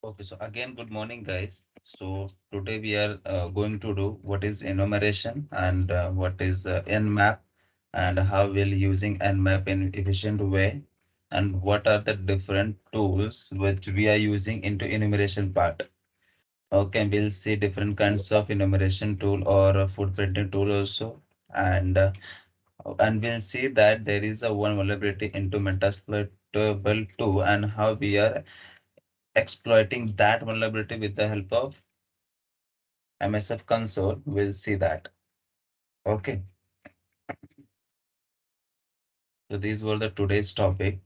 Okay, so again, good morning, guys. So today we are going to do what is enumeration and what is Nmap and how we'll using Nmap in efficient way and what are the different tools which we are using into enumeration part. Okay, we'll see different kinds of enumeration tool or footprinting tool also, and we'll see that there is a one vulnerability into Metasploitable 2 and how we are exploiting that vulnerability with the help of MSF console. We'll see that. Okay, so these were the today's topic.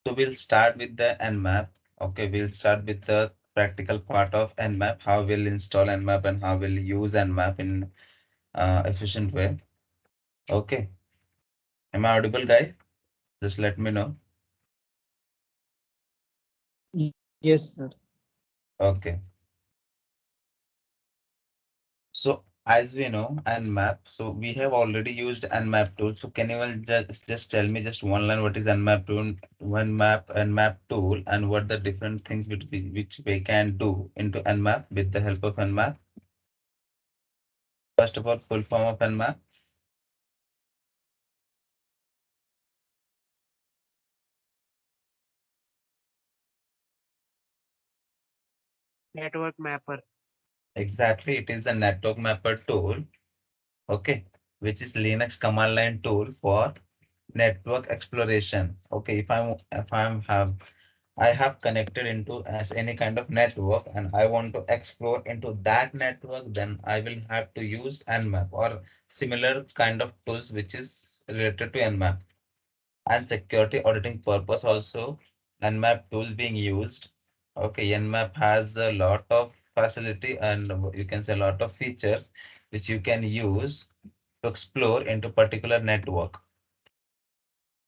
So we'll start with the Nmap. Okay, we'll start with the practical part of Nmap, how we'll install Nmap and how we'll use Nmap in efficient way. Okay, am I audible, guys? Just let me know. Yes, sir. Okay, so as we know, Nmap, so we have already used Nmap tool. So can you all just tell me just one line what is Nmap tool, Nmap tool, and what the different things which we can do into Nmap with the help of Nmap? First of all, full form of Nmap. Network mapper. Exactly, it is the network mapper tool. Okay, which is Linux command line tool for network exploration. Okay, if I'm have I have connected into as any kind of network and I want to explore into that network, then I will have to use Nmap or similar kind of tools which is related to Nmap. And security auditing purpose also, Nmap tool being used. Okay, Nmap has a lot of facility and you can say a lot of features which you can use to explore into particular network.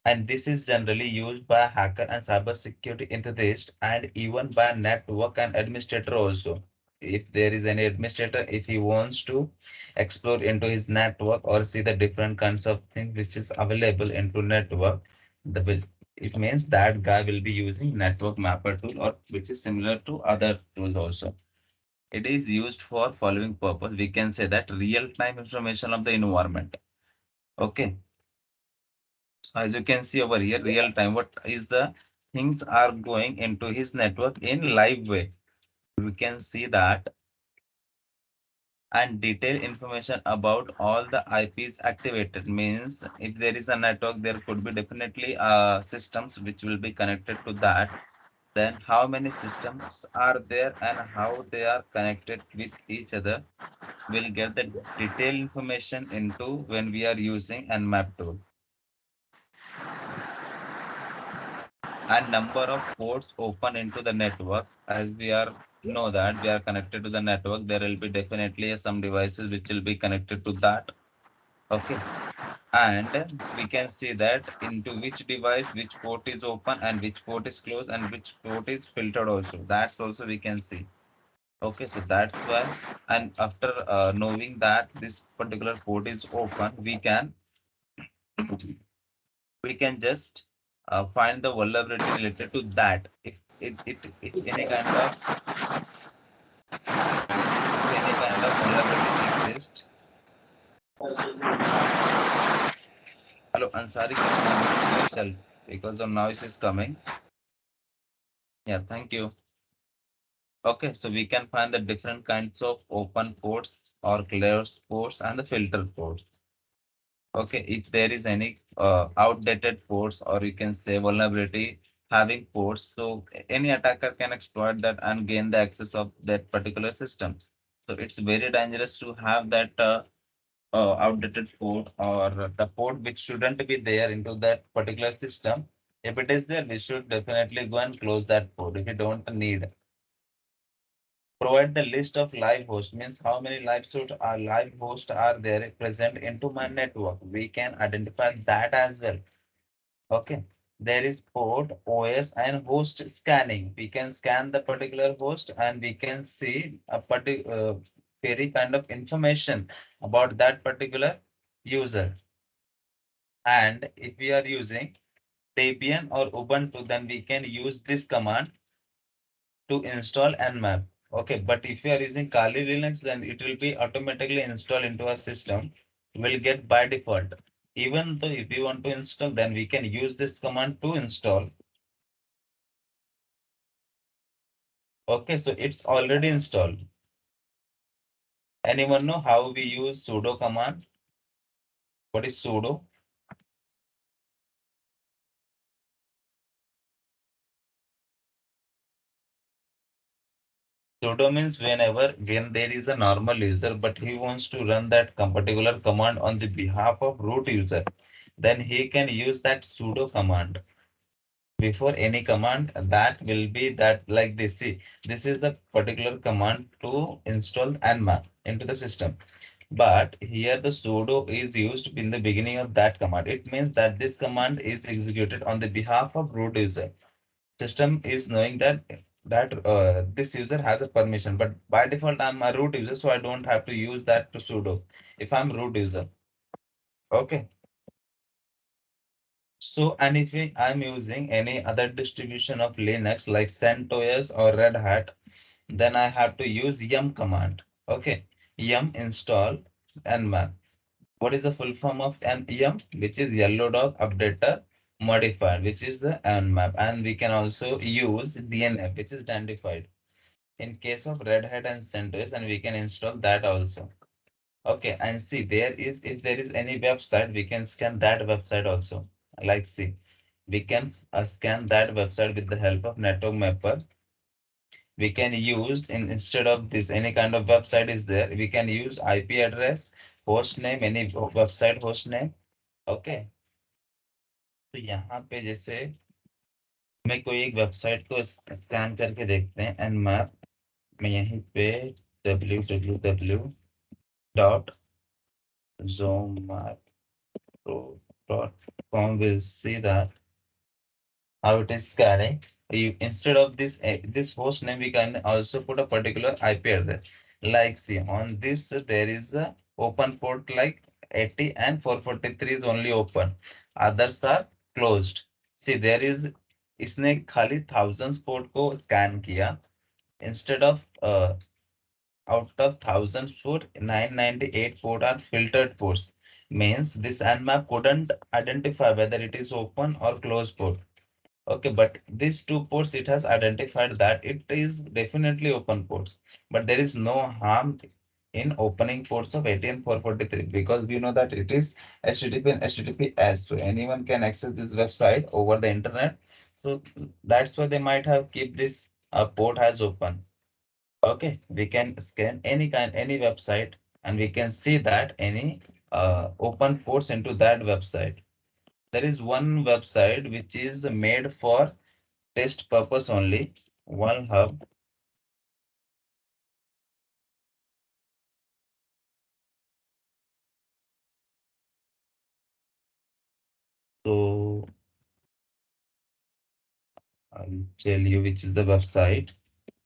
And this is generally used by hacker and cybersecurity enthusiast and even by network and administrator also. If there is any administrator, if he wants to explore into his network or see the different kinds of things which is available into network, it means that guy will be using network mapper tool or which is similar to other tools also. It is used for following purpose. We can say that real-time information of the environment. Okay. As you can see over here, real time, what is the things are going into his network in live way. We can see that and detailed information about all the IPs activated means if there is a network, there could be definitely systems which will be connected to that. Then how many systems are there and how they are connected with each other. We'll get the detailed information into when we are using Nmap tool. And number of ports open into the network. As we are know that we are connected to the network, there will be definitely some devices which will be connected to that. Okay, and we can see that into which device which port is open and which port is closed and which port is filtered also. That's also we can see. Okay, so that's why, and after knowing that this particular port is open, we can just find the vulnerability related to that. If it any kind of vulnerability exists. Hello, Ansari, can you unmute yourself because the noise is coming? Yeah, thank you. Okay, so we can find the different kinds of open ports or closed ports and the filter ports. Okay, if there is any outdated ports or you can say vulnerability having ports, so any attacker can exploit that and gain the access of that particular system. So it's very dangerous to have that outdated port or the port which shouldn't be there into that particular system. If it is there, we should definitely go and close that port if you don't need. Provide the list of live hosts means how many live hosts are there present into my network. We can identify that as well. Okay. There is port, OS, and host scanning. We can scan the particular host and we can see a particular very kind of information about that particular user. And if we are using Debian or Ubuntu, then we can use this command to install nmap. Okay, but if you are using Kali Linux, then it will be automatically installed into our system, will get by default. Even though if you want to install, then we can use this command to install. Okay, so it's already installed. Anyone know how we use sudo command? What is sudo? Sudo means when there is a normal user, but he wants to run that particular command on the behalf of root user, then he can use that sudo command. Before any command, that will be that like this. See, this is the particular command to install nmap into the system. But here the sudo is used in the beginning of that command. It means that this command is executed on the behalf of root user. System is knowing that this user has a permission, but by default I'm a root user, so I don't have to use that to sudo if I'm root user. Okay. So, and if I'm using any other distribution of Linux like CentOS or Red Hat, then I have to use yum command. Okay, yum install nmap. What is the full form of yum? Which is yellow dog updater modified, which is the nmap. And we can also use dnf, which is dandified in case of Red Hat and CentOS, and we can install that also. Okay, and see there is, if there is any website, we can scan that website also. Like see, we can scan that website with the help of network mapper. We can use instead of this any kind of website is there, we can use IP address, host name, any website host name. Okay, तो यहाँ पे जैसे मैं कोई एक website को scan करके देखते हैं एंड मैप में यहीं पे www.zomato.com will see that how it is scanning. You, instead of this host name, we can also put a particular IP address. Like see on this there is a open port like 80 and 443 is only open. Others are closed. See there is इसने खाली thousands port को scan किया instead of out of thousands port 998 port are filtered ports. Means this nmap couldn't identify whether it is open or closed port. Okay, but these two ports, it has identified that it is definitely open ports, but there is no harm in opening ports of 18 443 because we know that it is HTTP and HTTPS. So anyone can access this website over the internet. So that's why they might have keep this port as open. Okay, we can scan any website and we can see that any open ports into that website. There is one website which is made for test purpose only, one hub. So I'll tell you which is the website.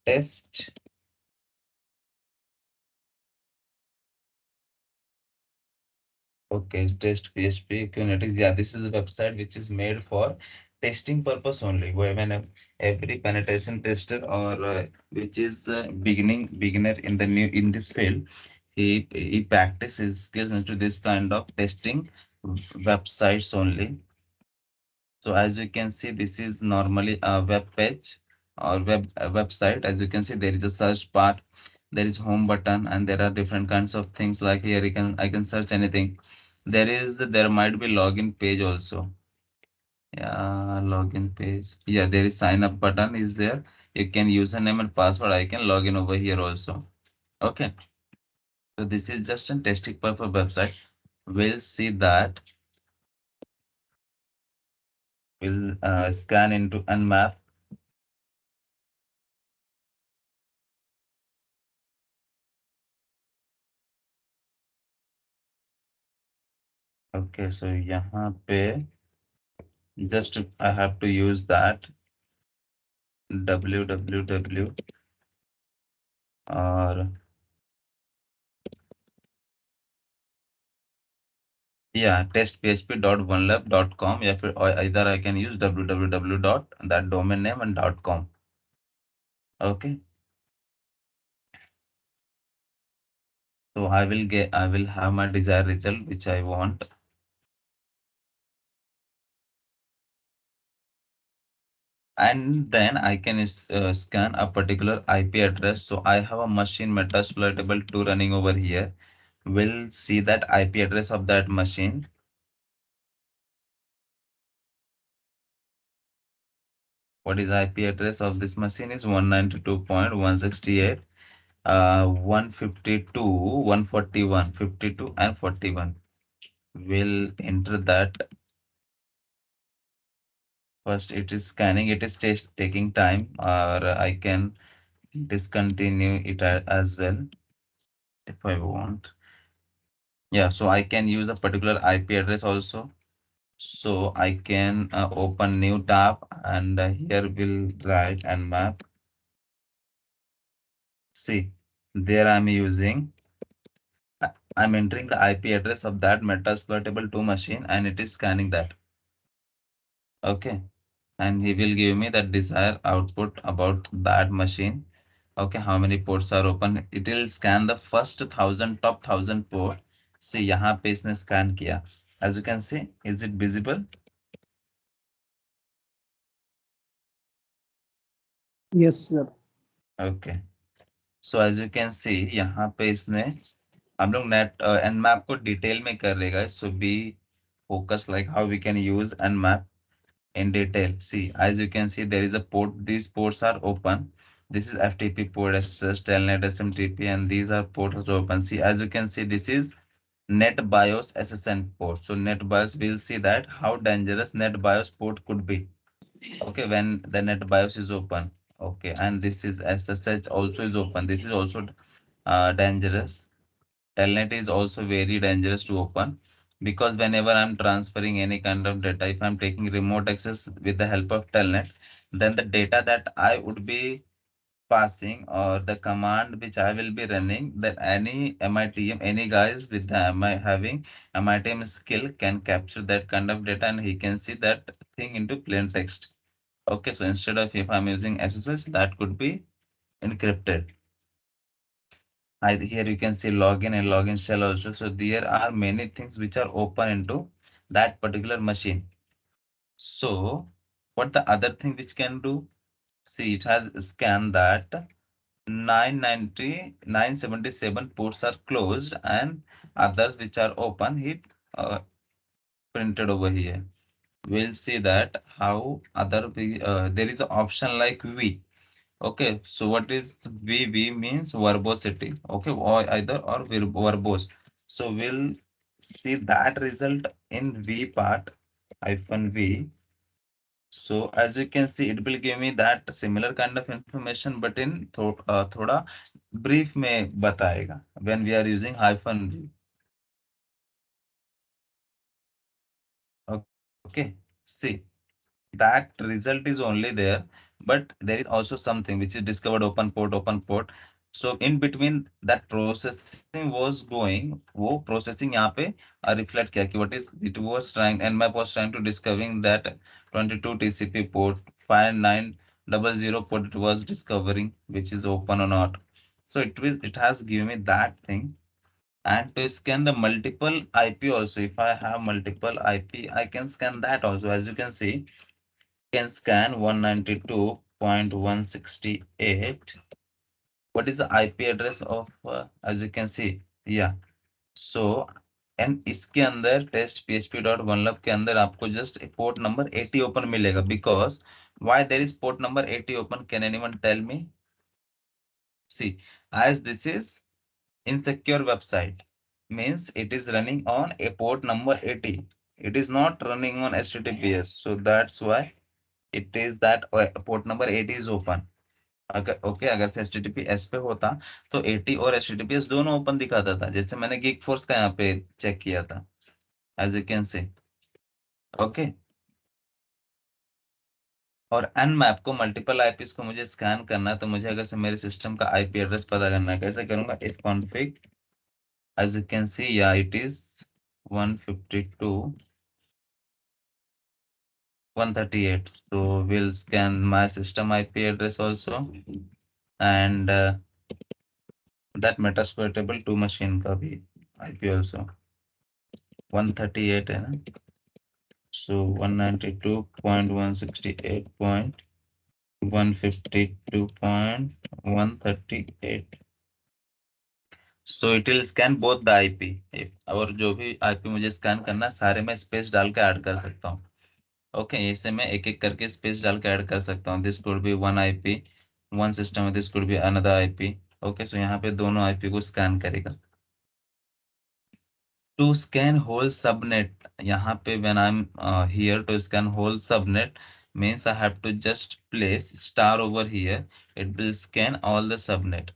Test. Okay, test PHP Kunetics. Yeah, this is a website which is made for testing purpose only. Where when every penetration tester or which is beginner in the new in this field, he practice his skills into this kind of testing websites only. So as you can see, this is normally a web page or website. As you can see, there is a search part, there is home button, and there are different kinds of things like here I can search anything. There might be login page also. Yeah, login page. Yeah, there is sign up button is there. You can username and password. I can log in over here also. Okay. So this is just a testing purpose website. We'll see that. We'll scan into Nmap. Okay, so यहाँ पे just I have to use that www or Yeah, testphp.onelab.com या फिर either I can use www dot that domain name and .com. Okay. So I will have my desired result which I want. And then I can scan a particular IP address. So I have a machine Metasploitable 2 running over here. We'll see that IP address of that machine. What is IP address of this machine is 192.168, 152, 141, 52, and 41. We'll enter that. First, it is scanning. It is taking time, or I can discontinue it as well if I want. Yeah, so I can use a particular IP address also. So I can open new tab, and here we'll write nmap. See, there I'm using, I'm entering the IP address of that Metasploitable 2 machine, and it is scanning that. Okay, and he will give me the desired output about that machine. Okay, how many ports are open? It will scan the first top 1000 port. See, यहाँ पे इसने scan किया. As you can see, is it visible? Yes, sir. Okay. So as you can see, यहाँ पे इसने हम लोग net nmap को डिटेल में कर रहेगा. So be focused like how we can use nmap in detail. See, as you can see, there is a port. These ports are open. This is FTP port, SSH, Telnet, SMTP, and these are ports open. See, as you can see, this is NetBIOS SSN port. So NetBIOS, we'll see that how dangerous NetBIOS port could be. Okay, when the NetBIOS is open. Okay, and this is SSH also is open. This is also dangerous. Telnet is also very dangerous to open, because whenever I'm transferring any kind of data, if I'm taking remote access with the help of Telnet, then the data that I would be passing, or the command which I will be running, that any MITM, any guys with the having MITM skill can capture that kind of data, and he can see that thing into plain text. Okay, so instead of if I'm using SSH, that could be encrypted. Here you can see login and login shell also. So there are many things which are open into that particular machine. So what the other thing which can do? See, it has scanned that 990, 977 ports are closed, and others which are open, he printed over here. We'll see that how there is an option like V. Okay, so what is V? V means verbosity. Okay, or either or verbose. So we'll see that result in V part, -V. So as you can see, it will give me that similar kind of information, but in थोड़ा brief में बताएगा when we are using -V. Okay, see, that result is only there, but there is also something which is discovered open port. So in between that processing was going, वो processing यहाँ पे reflect किया कि what is it was trying, Nmap was trying to discovering that 22 TCP port, 5900 port it was discovering which is open or not. So it has given me that thing. And to scan the multiple IP also, if I have multiple IP, I can scan that also. As you can see, can scan 192.168. What is the IP address of, as you can see, yeah. So and इसके अंदर test php.onelab के अंदर आपको just port number 80 open मिलेगा, because why there is port number 80 open? Can anyone tell me? See, as this is insecure website, means it is running on a port number 80. It is not running on HTTPS. So that's why it is that port number 80 is open. अगर okay अगर से HTTPS पे होता तो 80 और HTTPS दोनों open दिखाता था, जैसे मैंने गीक फोर्स का यहाँ पे चेक किया था, as you can say. Okay, और nmap को मल्टीपल आईपीस को मुझे स्कैन करना है, तो मुझे अगर से मेरे सिस्टम का आईपी एड्रेस पता करना है, कैसे करूंगा? Ifconfig, as you can see, या it is 152, 138. So we'll scan my system IP address also, and that Metasploit table 2 machine का भी IP also 138 है ना, so 192.168.152.138. So it will scan both the IP. और जो भी IP मुझे scan करना सारे मैं स्पेस डाल के ऐड कर सकता हूँ. ओके, इसे मैं एक एक करके स्पेस डाल के ऐड कर सकता हूँ. This could be one IP, one system, this could be another IP. Okay, so यहाँ पे दोनों IP को स्कैन करेगा. To scan whole subnet, यहाँ पे when I'm here to scan whole subnet means I have to just place star over here. It will scan all the subnet.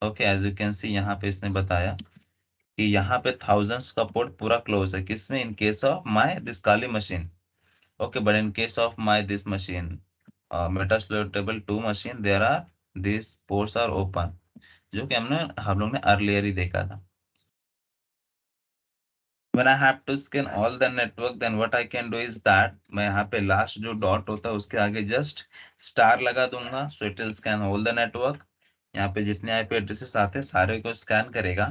Okay, as you can see यहाँ पे इसने बताया कि यहाँ पे thousands का पोर्ट पूरा क्लोज है. किसमें? In case of my this Kali machine. Okay, but in case of my this machine, Metasploitable 2 machine, there are these ports are open, जो कि हम लोग ने earlier ही देखा था. When I have to scan all the network, then what I can do is that मैं यहाँ पे लास्ट जो डॉट होता है उसके आगे जस्ट स्टार लगा दूंगा. So it will scan all the network. यहाँ पे जितने आईपी एड्रेसेस आते हैं सारे को स्कैन करेगा.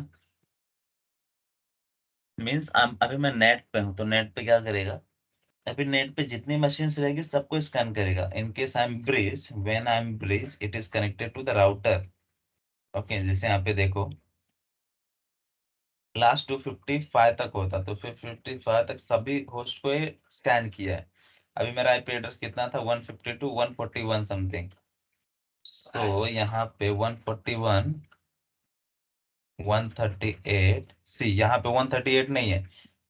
मीन्स अभी मैं नेट पे हूँ, तो नेट पे क्या करेगा? अभी नेट पे जितनी मशीन्स रहेगी सबको स्कैन करेगा. In case I am bridge, when I am bridge it is connected to the router. Okay, जैसे यहाँ पे देखो लास्ट 255 तक होता, तो 255 तक सभी होस्ट को स्कैन किया है. अभी मेरा आईपी एड्रेस कितना था? 152 141 समथिंग. तो यहाँ पे 141 138. सी यहाँ पे 138 नहीं है,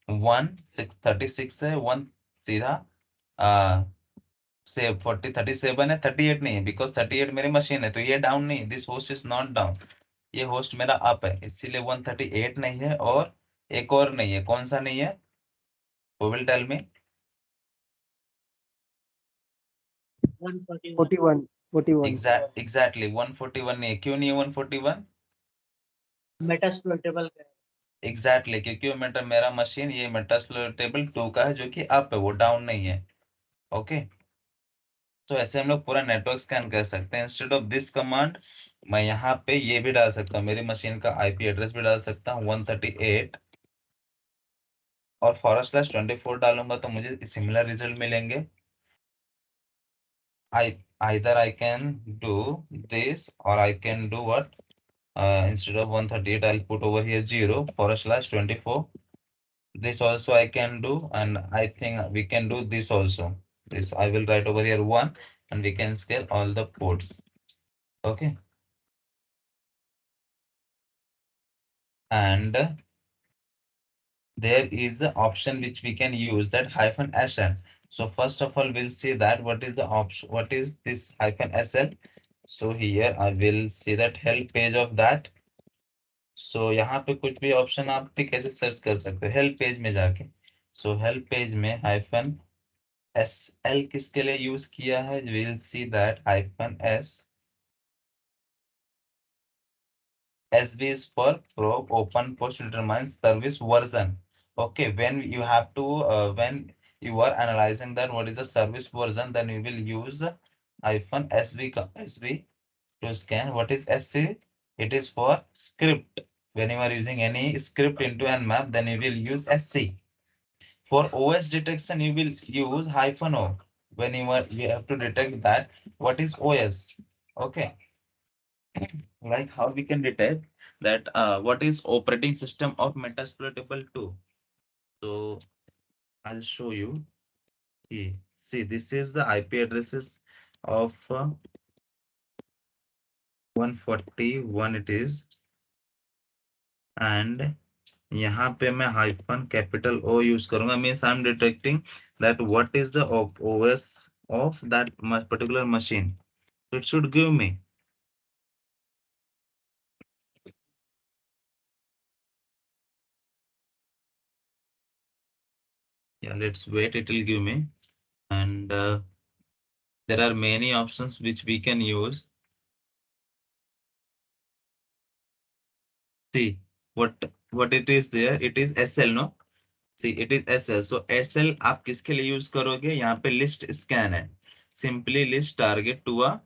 1636 है. वन सीधा से 37 है, 38 नहीं है, बिकॉज 38 मेरी मशीन है, तो ये डाउन नहीं है. This host is not down, ये होस्ट मेरा अप है, इसीलिए 138 नहीं है. और एक और नहीं है. कौन सा नहीं है? Who will tell me? 41. 41. Exactly 141 नहीं है. क्यों नहीं है 141? मेटास्प्लोइटेबल एग्जैक्टली क्योंकि मेरा मशीन ये मेटास्प्लोइटेबल 2 का है, जो कि अप है, वो डाउन नहीं है. ओके, तो ऐसे हम लोग पूरा नेटवर्क स्कैन कर सकते हैं. इंस्टेड ऑफ दिस कमांड मैं यहाँ पे ये भी डाल सकता हूँ, मेरी मशीन का आईपी एड्रेस भी डाल सकता हूँ 138 और /24 डालूंगा तो मुझे सिमिलर रिजल्ट मिलेंगे. Either I can do this or I can do what? Instead of 138 I'll put over here 0 /24. This also I can do, and I think we can do this also. This I will write over here 1, and we can scale all the ports. Okay, and there is the option which we can use, that -sl. So first of all we'll see that what is the option, what is this -sl. So here I will see that help page of that. सो यहाँ पे कुछ भी option आप भी कैसे search कर सकते हो? हेल्प पेज में जाके. सो हेल्प पेज में -sl किसके लिए यूज किया है? Will see that -sv is for probe open post determine service version. Okay, when you have to when you are analyzing that what is the service version, then you will use -sv to scan. What is sc? It is for script. When you are using any script into Nmap, then you will use sc. For OS detection, you will use -o. When you have to detect that what is OS. Okay, like how we can detect that what is operating system of Metasploitable 2. So I'll show you. See, this is the IP addresses of 141 it is, and यहाँ पे मैं -O use करूंगा. Means I M detecting that what is the OS of that particular machine. So it should give me. Yeah, let's wait, it will give me. And there are many options which we can use. See what it is there. It is SL, no? See it is SL, so SL आप किसके लिए use करोगे, यहाँ पे list scan है, simply list target to a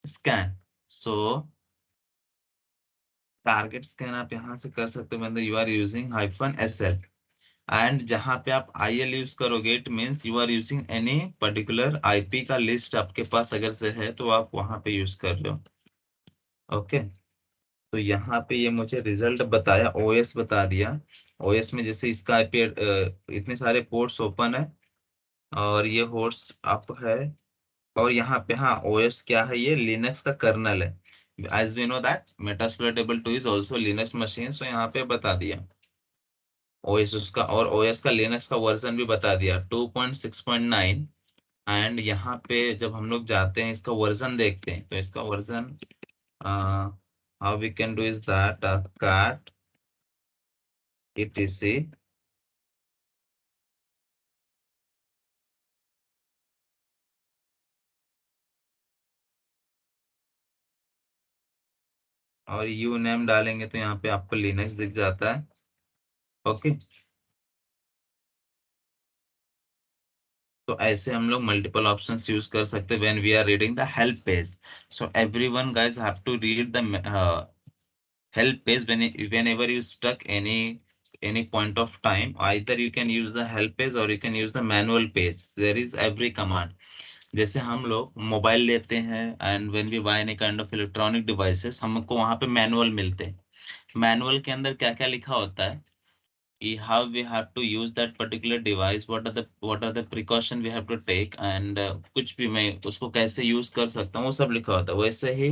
scan, so target scan आप यहाँ से कर सकते हो, मतलब you are using hyphen SL. And जहां पे आप आईएल यूज करोगे, it means you are using any particular IP का लिस्ट आपके पास अगर से है तो आप वहां पे यूज कर रहे हो। ओके, तो यहाँ पे ये मुझे रिजल्ट बताया, ओएस बता दिया। ओएस में जैसे इसका आईपी इतने सारे पोर्ट्स ओपन है, और ये होस्ट अप है, और यहाँ पे हाँ ओएस क्या है, ये लिनक्स का कर्नल है। As we know that metasploitable 2 is also Linux machine, so यहाँ पे बता दिया ओएस उसका, और ओएस का लिनक्स का वर्जन भी बता दिया 2.6.9। एंड यहाँ पे जब हम लोग जाते हैं इसका वर्जन देखते हैं, तो इसका version how we can do is that cat etc, और यू नेम डालेंगे तो यहाँ पे आपको लिनक्स दिख जाता है। ओके, तो ऐसे हम लोग मल्टीपल ऑप्शंस यूज कर सकते हैं when we are reading the help page. So everyone guys have to read the help page whenever you stuck any point of time, either you can use the help page or you can use the manual page, there is every command। जैसे हम लोग mobile लेते हैं and when we buy any kind of electronic devices, हमको वहां पे manual मिलते हैं। मैनुअल के अंदर क्या क्या लिखा होता है कि how we have to use that particular device, what are the precaution we have to take, and कुछ भी मैं उसको कैसे यूज कर सकता हूँ वो सब लिखा होता है। वैसे ही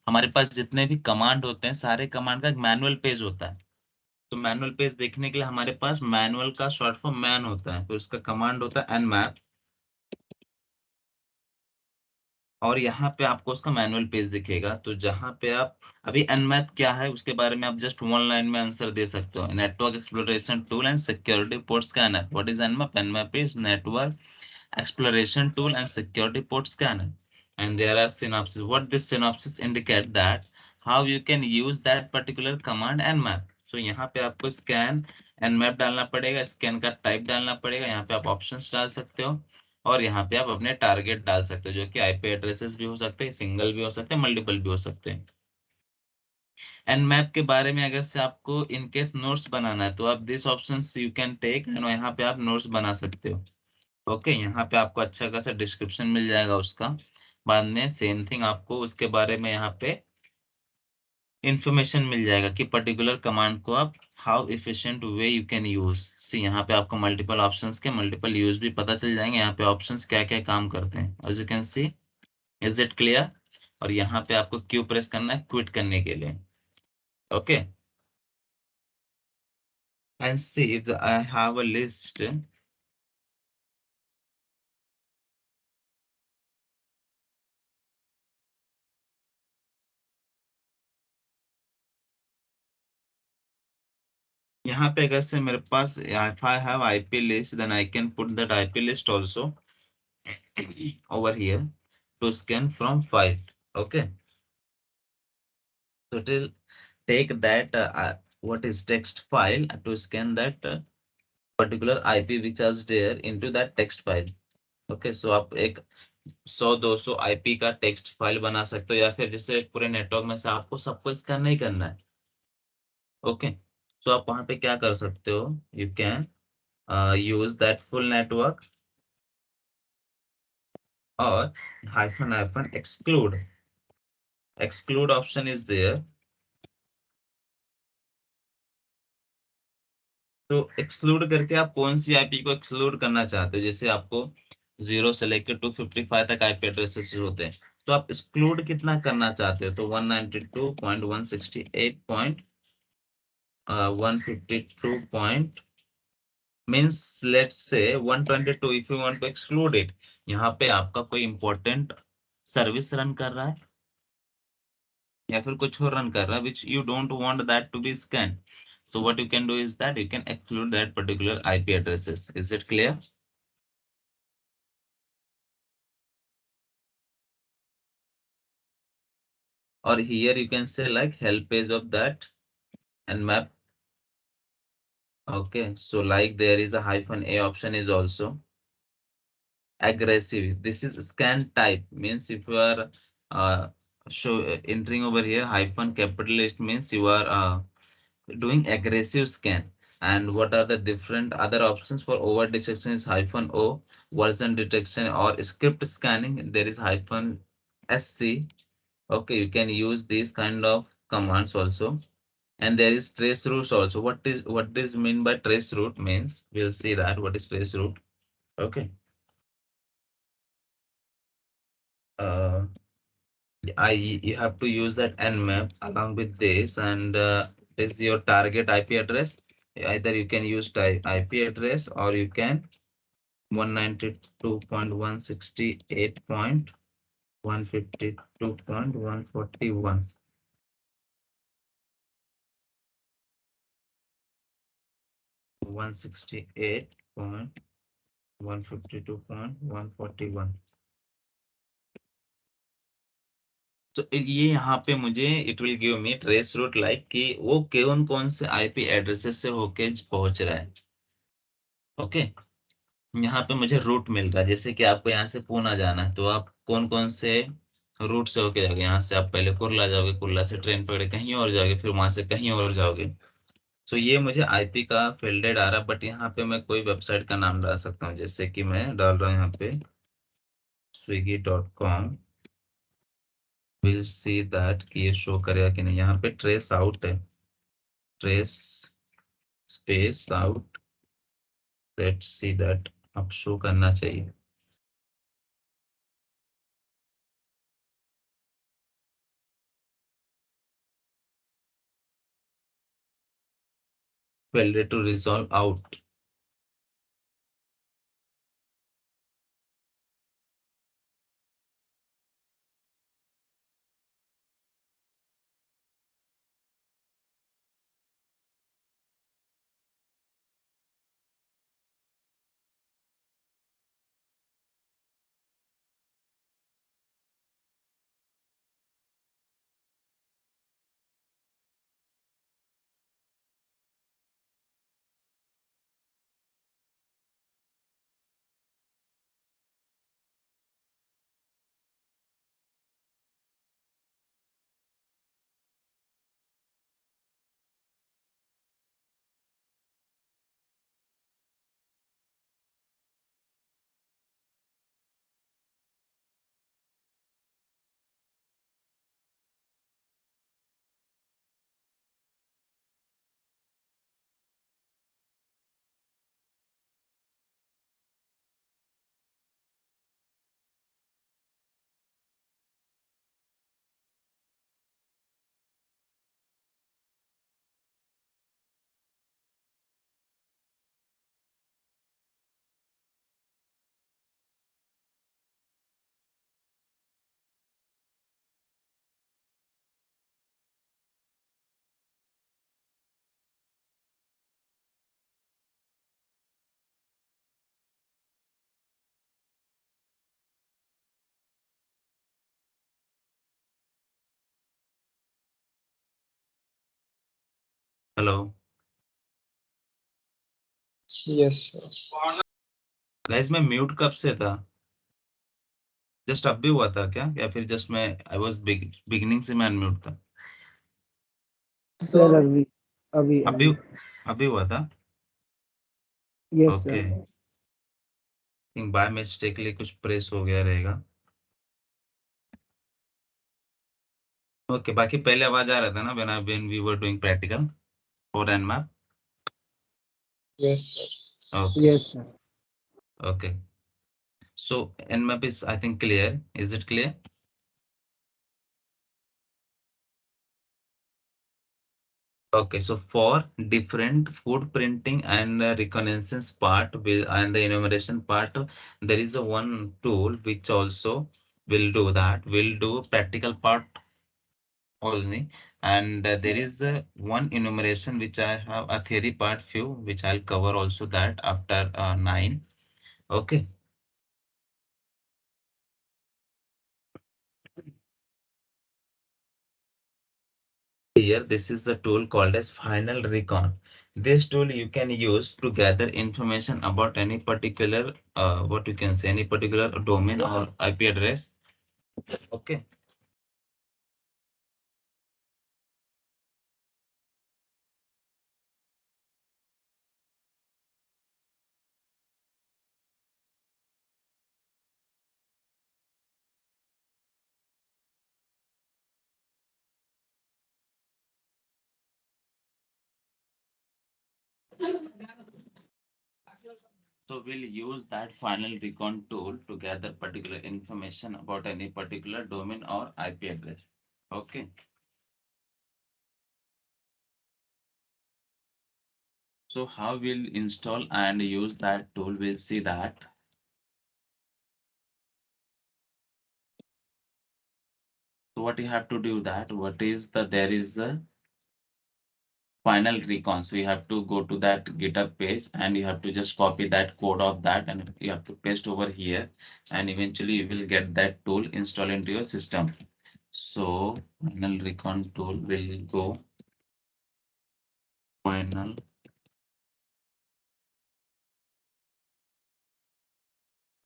हमारे पास जितने भी कमांड होते हैं, सारे कमांड का एक मैनुअल पेज होता है। तो मैनुअल पेज देखने के लिए हमारे पास मैनुअल का शॉर्ट फॉर्म मैन होता है, तो उसका कमांड होता है nmap, और यहाँ पे आपको उसका मैनुअल पेज दिखेगा। तो जहाँ पे आप अभी nmap क्या है उसके बारे में आप जस्ट वन लाइन में आंसर दे सकते हो, network exploration tool and security port scanner. What is nmap? nmap is network exploration tool and security port scanner. And there are synopsis. What this synopsis indicate that how you can use that particular command and map. So यहाँ पे आपको scan and map डालना पड़ेगा, scan का type डालना पड़ेगा, यहाँ पे आप ऑप्शंस डाल सकते हो, और यहाँ पे आप अपने टारगेट डाल सकते हो, जो कि आईपी एड्रेसेस भी हो सकते हैं, सिंगल भी हो सकते हैं, मल्टीपल भी हो सकते हैं। एंड मैप के बारे में अगर से आपको इन केस नोट्स बनाना है, तो आप this options you can take, and यहाँ पे आप नोट्स बना सकते हो। ओके, यहाँ पे आपको अच्छा खासा डिस्क्रिप्शन मिल जाएगा उसका। बाद में सेम थिंग आपको उसके बारे में यहाँ पे इंफॉर्मेशन मिल जाएगा कि पर्टिकुलर कमांड को आप how efficient way you can use. See यहाँ पे आपको मल्टीपल ऑप्शंस के मल्टीपल यूज भी पता चल जाएंगे, यहाँ पे ऑप्शंस क्या क्या काम करते हैं, as you can see. Is it clear? और यहाँ पे आपको क्यू प्रेस करना है क्विट करने के लिए। Okay, and see if I have a list. यहाँ पे अगर से मेरे पास if I have IP list, then I can put that IP list also over here to scan from file. Okay, so it will take that what is text file to scan that particular IP which is there into that text file. Okay, so आप एक 100-200 IP का text file बना सकते हो, या फिर जैसे पूरे नेटवर्क में से आपको सबको स्कैन नहीं करना है। ओके, तो आप वहां पे क्या कर सकते हो, you can use that full network or hyphen exclude option is there। तो एक्सक्लूड करके आप कौन सी आईपी को एक्सक्लूड करना चाहते हो, जैसे आपको 0 से लेकर 255 तक आईपी एड्रेसेस होते हैं, तो आप एक्सक्लूड कितना करना चाहते हो, तो 192.168.152 point means let's say 122, if you want to exclude it. यहाँ पे आपका कोई इंपॉर्टेंट सर्विस रन कर रहा है, या फिर कुछ और रन कर रहा है which you don't want that to be scanned, so what you can do is that you can exclude that particular IP addresses। Is it clear? Or here you can say like help page of that nmap Okay, so like there is a hyphen A option is also aggressive. This is scan type, means if you are entering over here hyphen capitalist means you are doing aggressive scan. And what are the different other options for over detection is hyphen O, version detection or script scanning. There is hyphen SC. Okay, you can use these kind of commands also. And there is trace routes also. What is mean by trace route means? We'll see that what is trace route. Okay. Uh, you have to use that nmap along with this, and this is your target IP address. Either you can use IP address or you can 192.168.152.141. 168.152.141. तो ये यहाँ पे मुझे it will give me trace route like कि वो कौन कौन से आईपी एड्रेसेस से होके पहुंच रहा है। ओके, यहाँ पे मुझे रूट मिल रहा है, जैसे कि आपको यहाँ से पूना जाना है तो आप कौन कौन से रूट से होके जाओगे। यहाँ से आप पहले कुर्ला जाओगे, कुर्ला से ट्रेन पकड़े कहीं और जाओगे, फिर वहां से कहीं और जाओगे। सो ये मुझे आईपी का फील्डेड आ रहा है, बट यहाँ पे मैं कोई वेबसाइट का नाम डाल सकता हूँ, जैसे कि मैं डाल रहा हूँ यहाँ पे swiggy.com। विल सी दैट कि ये शो करेगा कि नहीं। यहाँ पे ट्रेस आउट है, trace space out, let's see that अब शो करना चाहिए। failure to resolve out। Hello Yes, sir. Guys, मैं म्यूट कब से था? जस्ट अब भी हुआ था क्या, या फिर जस्ट मैं आई वाज बिगिनिंग से मैं अनम्यूट था? Sir, अभी अभी अभी हुआ था। Yes, okay, sir. Think by mistakenly कुछ प्रेस हो गया रहेगा। ओके, बाकी पहले आवाज आ रहा था ना when we were doing practical for Nmap? Yes, sir. Okay, Yes, sir. Okay. So Nmap is I think clear, is it clear? Okay, so for different footprinting and reconnaissance part will and the enumeration part, there is a one tool which also will do that. Will do practical part only, and there is one enumeration which I have a theory part few which I'll cover also that after 9. Okay. Here, this is the tool called as final recon. This tool you can use to gather information about any particular, what you can say, any particular domain or IP address. Okay. So we'll use that final recon tool to gather particular information about any particular domain or IP address. Okay. So how we'll install and use that tool, we'll see that. So what you have to do that, what is the, there is a final recon. So you have to go to that GitHub page and you have to just copy that code of that and you have to paste over here and eventually you will get that tool installed into your system. So final recon tool will go final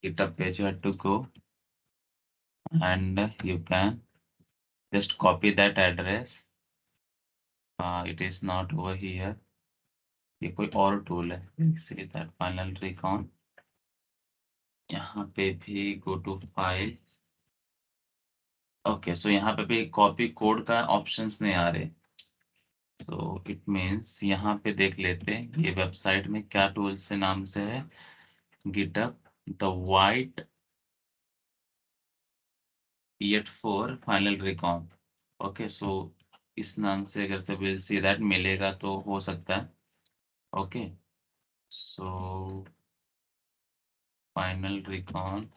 GitHub page. You have to go and you can just copy that address. It is not over here. ये कोई और tool है, से that final recon. यहाँ पे भी go to file. Okay, so यहाँ पे भी कॉपी कोड का ऑप्शंस नहीं आ रहे. सो इट मीन्स यहाँ पे देख लेते हैं ये वेबसाइट में क्या टूल्स से नाम से है. गिटअप the white ET4 final recon. Okay, so इस नाम से अगर से विल सी दैट मिलेगा तो हो सकता है. Okay, so final recon.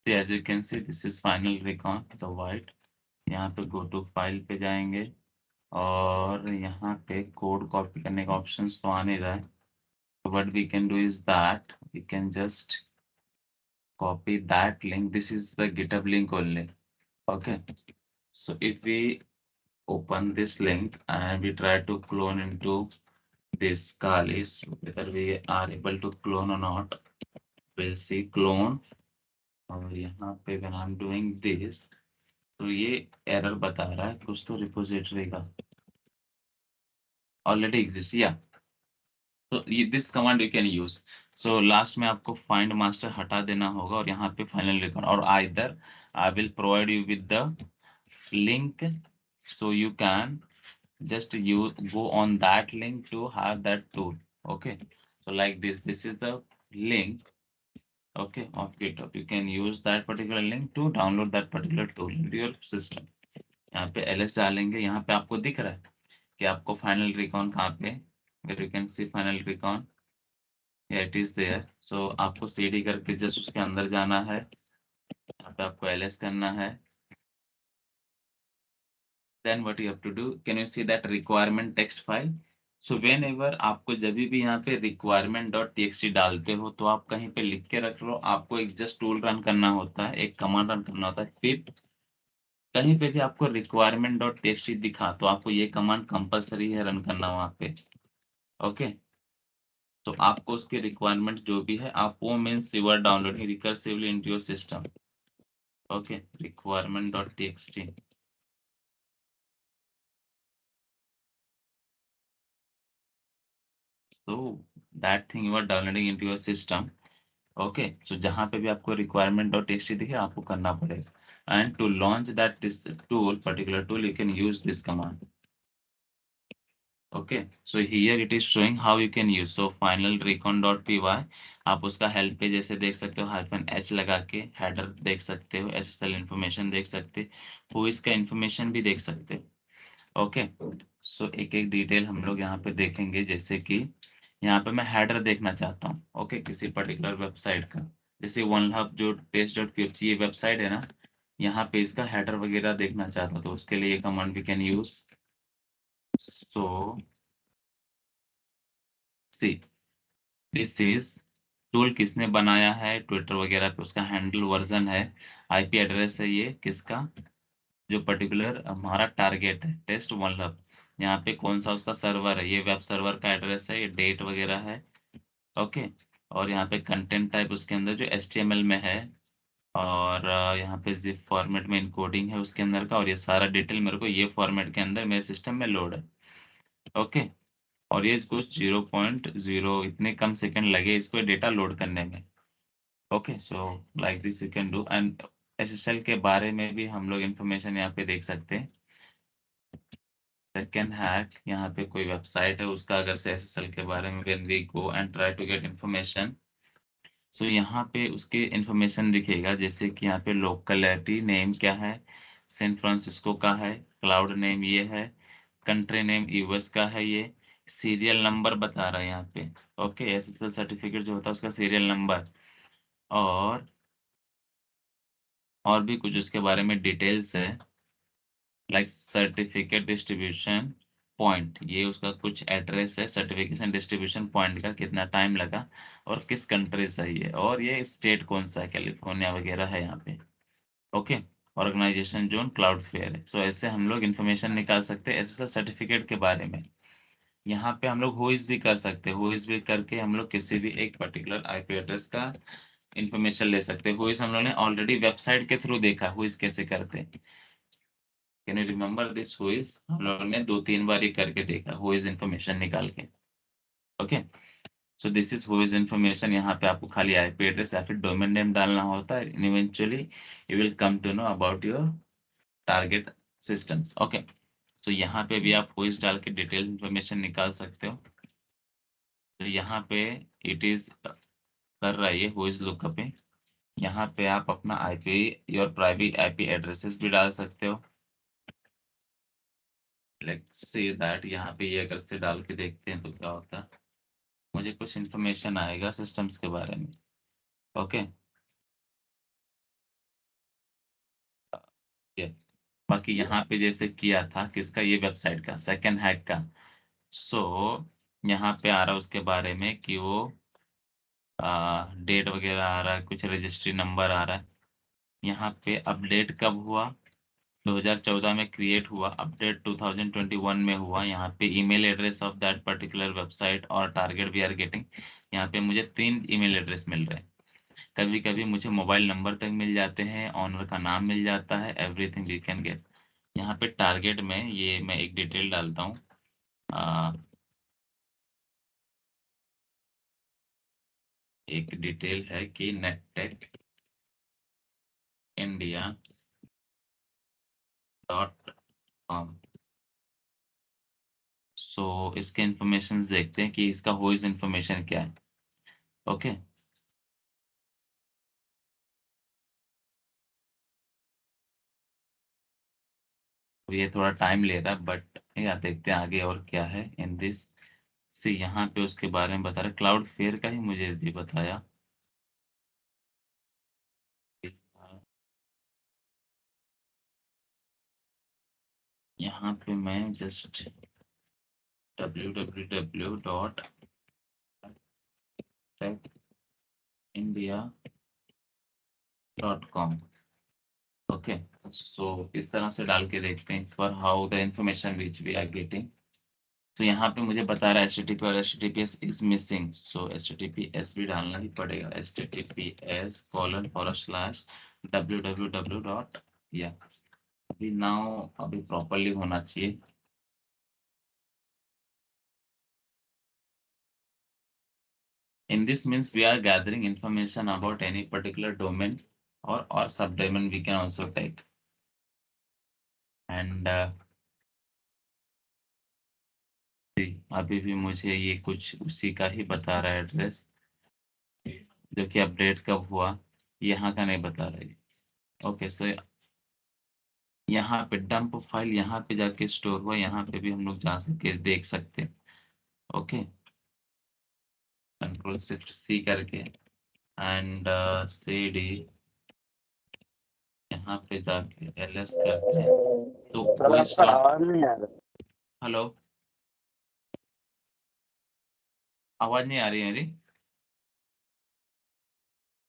as you can see this is final recon the white. यहाँ पे गो टू फाइल पे जाएंगे और यहाँ पे कोड कॉपी करने का ऑप्शन तो आ नहीं रहा है. What we can do is that we can just copy that link. This is the GitHub link only. Okay, so if we open this link and we try to clone into this Kali, so whether we are able to clone or not, we'll see clone. और यहाँ पे when I'm doing this, तो ये error बता रहा है कुछ तो repository का already exist. Yeah. तो this command you can use. So last में आपको फाइंड मास्टर हटा देना होगा और यहाँ पे फाइनल रिकॉर्ड और either I will provide you with the link so you can just go on that link to have that tool. Okay, so like this is the link, okay, of GitHub. You can use that particular link to download that particular tool into your system. यहाँ पे ls डालेंगे. यहाँ पे आपको दिख रहा है कि आपको फाइनल रिकॉन कहाँ पे, where you can see final recon. It is there. So आपको cd करके जस्ट उसके अंदर जाना है. यहाँ पे आपको ls करना है. Then what you have to do, can you see that requirement text file. So whenever आपको जब भी यहाँ पे requirement.txt डालते हो तो आप कहीं पे लिख के रख लो. आपको एक जस्ट टूल रन करना होता है, एक कमांड रन करना होता है. फिर कहीं पे भी आपको requirement.txt दिखा तो आपको ये कमांड कंपलसरी है रन करना वहां पे. ओके, तो आपको उसके रिक्वायरमेंट जो भी है आप वो means you are downloading recursively into your system. Okay, requirement.txt. so that thing you are downloading into your system. Okay, so जहां पे भी आपको requirement.txt दिखे आपको करना पड़ेगा. And to launch that this tool, particular tool, you can use this command. Okay, so here it is showing how you can use. So final recon.py आप उसका हेल्प पे जैसे देख सकते हो -h लगा के हेडर देख सकते हो, SSL इंफॉर्मेशन देख सकते हो, इसका इंफॉर्मेशन भी देख सकते हो. ओके, सो एक एक डिटेल हम लोग यहाँ पे देखेंगे. जैसे कि यहाँ पे मैं हेडर देखना चाहता हूँ. ओके, किसी पर्टिकुलर वेबसाइट का, जैसे वन हब जो test.php ये वेबसाइट है ना, यहाँ पे इसका हेडर वगैरह देखना चाहता हूँ तो उसके लिए command we can use. So see this is tool किसने बनाया है, ट्विटर वगैरह पे उसका हैंडल वर्जन है, आईपी एड्रेस है ये किसका, जो पर्टिकुलर हमारा टारगेट है टेस्ट मतलब यहाँ पे कौन सा उसका सर्वर है, ये वेब सर्वर का एड्रेस है, ये डेट वगैरह है। ओके, और यहाँ पे कंटेंट टाइप उसके अंदर जो HTML में है, और यहाँ पे जिप फॉर्मेट में इनकोडिंग है उसके अंदर का, और ये सारा डिटेल मेरे को ये फॉर्मेट के अंदर मेरे सिस्टम में लोड है। ओके, और ये इसको 0.0 इतने कम सेकंड लगे इसको डेटा लोड करने में। Okay, so like this you can do. And SSL के बारे में भी हम लोग इंफॉर्मेशन यहाँ पे देख सकते हैं। सेकेंड हैक, यहाँ पे कोई वेबसाइट है उसका अगर से SSL के बारे में when we go and try to get information, सो यहाँ पे उसके इंफॉर्मेशन दिखेगा, जैसे कि यहाँ पे लोकेलिटी नेम क्या है, सैन फ्रांसिस्को का है, क्लाउड नेम ये है, कंट्री नेम यूएस का है, ये सीरियल नंबर बता रहा है यहाँ पे। ओके, SSL सर्टिफिकेट जो होता है उसका सीरियल नंबर, और भी कुछ उसके बारे में डिटेल्स है, लाइक सर्टिफिकेट डिस्ट्रीब्यूशन पॉइंट, ये उसका कुछ एड्रेस है, सर्टिफिकेशन डिस्ट्रीब्यूशन पॉइंट का कितना टाइम लगा और किस कंट्री से है ये, और ये स्टेट कौन सा है, कैलिफोर्निया वगैरह है यहाँ पे। Okay, organization zone Cloudflare है। सो ऐसे हम लोग इन्फॉर्मेशन निकाल सकते हैं SSL सर्टिफिकेट के बारे में। यहाँ पे हम लोग हुइज भी कर सकते हैं, हुइज भी करके हम लोग किसी भी एक पर्टिकुलर आईपी एड्रेस का इंफॉर्मेशन ले सकते हैं। हुइज हम लोग ने ऑलरेडी वेबसाइट के थ्रू देखा हुइज कैसे करते हैं। कैन यू रिमेम्बर दिस हुइज, हम लोग ने 2-3 बार ही करके देखा हुइज इंफॉर्मेशन निकाल के। Okay, so this is हुइज information. यहाँ पे आपको खाली आईपी एड्रेस या फिर डोमेन नेम डालना होता है, eventually you will come to know about your target systems. Okay, तो यहाँ पे भी आप हुइज डाल के डिटेल इंफॉर्मेशन निकाल सकते हो। तो यहाँ पे इट इज कर रहा है ये हुइज लुकअप पे। यहाँ पे आप अपना IP, your private IP addresses भी डाल सकते हो। लेट्स से दैट यहाँ पे ये अगर से डाल के देखते हैं तो क्या होता है, मुझे कुछ इन्फॉर्मेशन आएगा सिस्टम्स के बारे में। ओके, ये बाकी यहाँ पे जैसे किया था किसका, ये वेबसाइट का सेकंड हैक का। सो यहाँ पे आ रहा है उसके बारे में कि वो डेट वगैरह आ रहा है, कुछ रजिस्ट्री नंबर आ रहा है। यहाँ पे अपडेट कब हुआ, 2014 में क्रिएट हुआ, अपडेट 2021 में हुआ। यहाँ पे email address of that particular website और टारगेट वी आर गेटिंग। यहाँ पे मुझे 3 ईमेल एड्रेस मिल रहे हैं। कभी कभी मुझे मोबाइल नंबर तक मिल जाते हैं, ऑनर का नाम मिल जाता है, एवरीथिंग वी कैन गेट। यहाँ पे टारगेट में ये मैं एक डिटेल डालता हूँ, एक डिटेल है कि नेटटेक इंडिया .com। सो इसके इंफॉर्मेशन देखते हैं कि इसका हुइज इंफॉर्मेशन क्या है। ओके, तो ये थोड़ा टाइम ले रहा है बट यार देखते हैं आगे और क्या है इन दिस। से यहाँ पे उसके बारे में बता रहा है, क्लाउड फेयर का ही मुझे भी बताया। यहाँ पे मैं जस्ट www.techindia.com। ओके, सो इस तरह से डाल के देखते हैं इस पर how the information which we are getting. तो यहाँ पे मुझे बता रहा है HTTP और HTTPS is missing, so HTTPS भी डालना ही पड़ेगा, https://www. या अभी नाउ अभी प्रॉपरली होना चाहिए। In this means we are gathering information about any particular domain or subdomain we can also take. And अभी भी मुझे ये कुछ उसी का ही बता रहा है एड्रेस, जो कि अपडेट कब हुआ, यहाँ का नहीं बता रहा है। ओके, सो यहाँ पे डंप फाइल यहाँ पे जाके स्टोर हुआ, यहाँ पे भी हम लोग जा सके देख सकते हैं। ओके, Ctrl+Shift+C करके एंड CD यहाँ पे जाके LS करते हैं तो वो स्टार्ट। हेलो, आवाज नहीं आ रही है मेरी?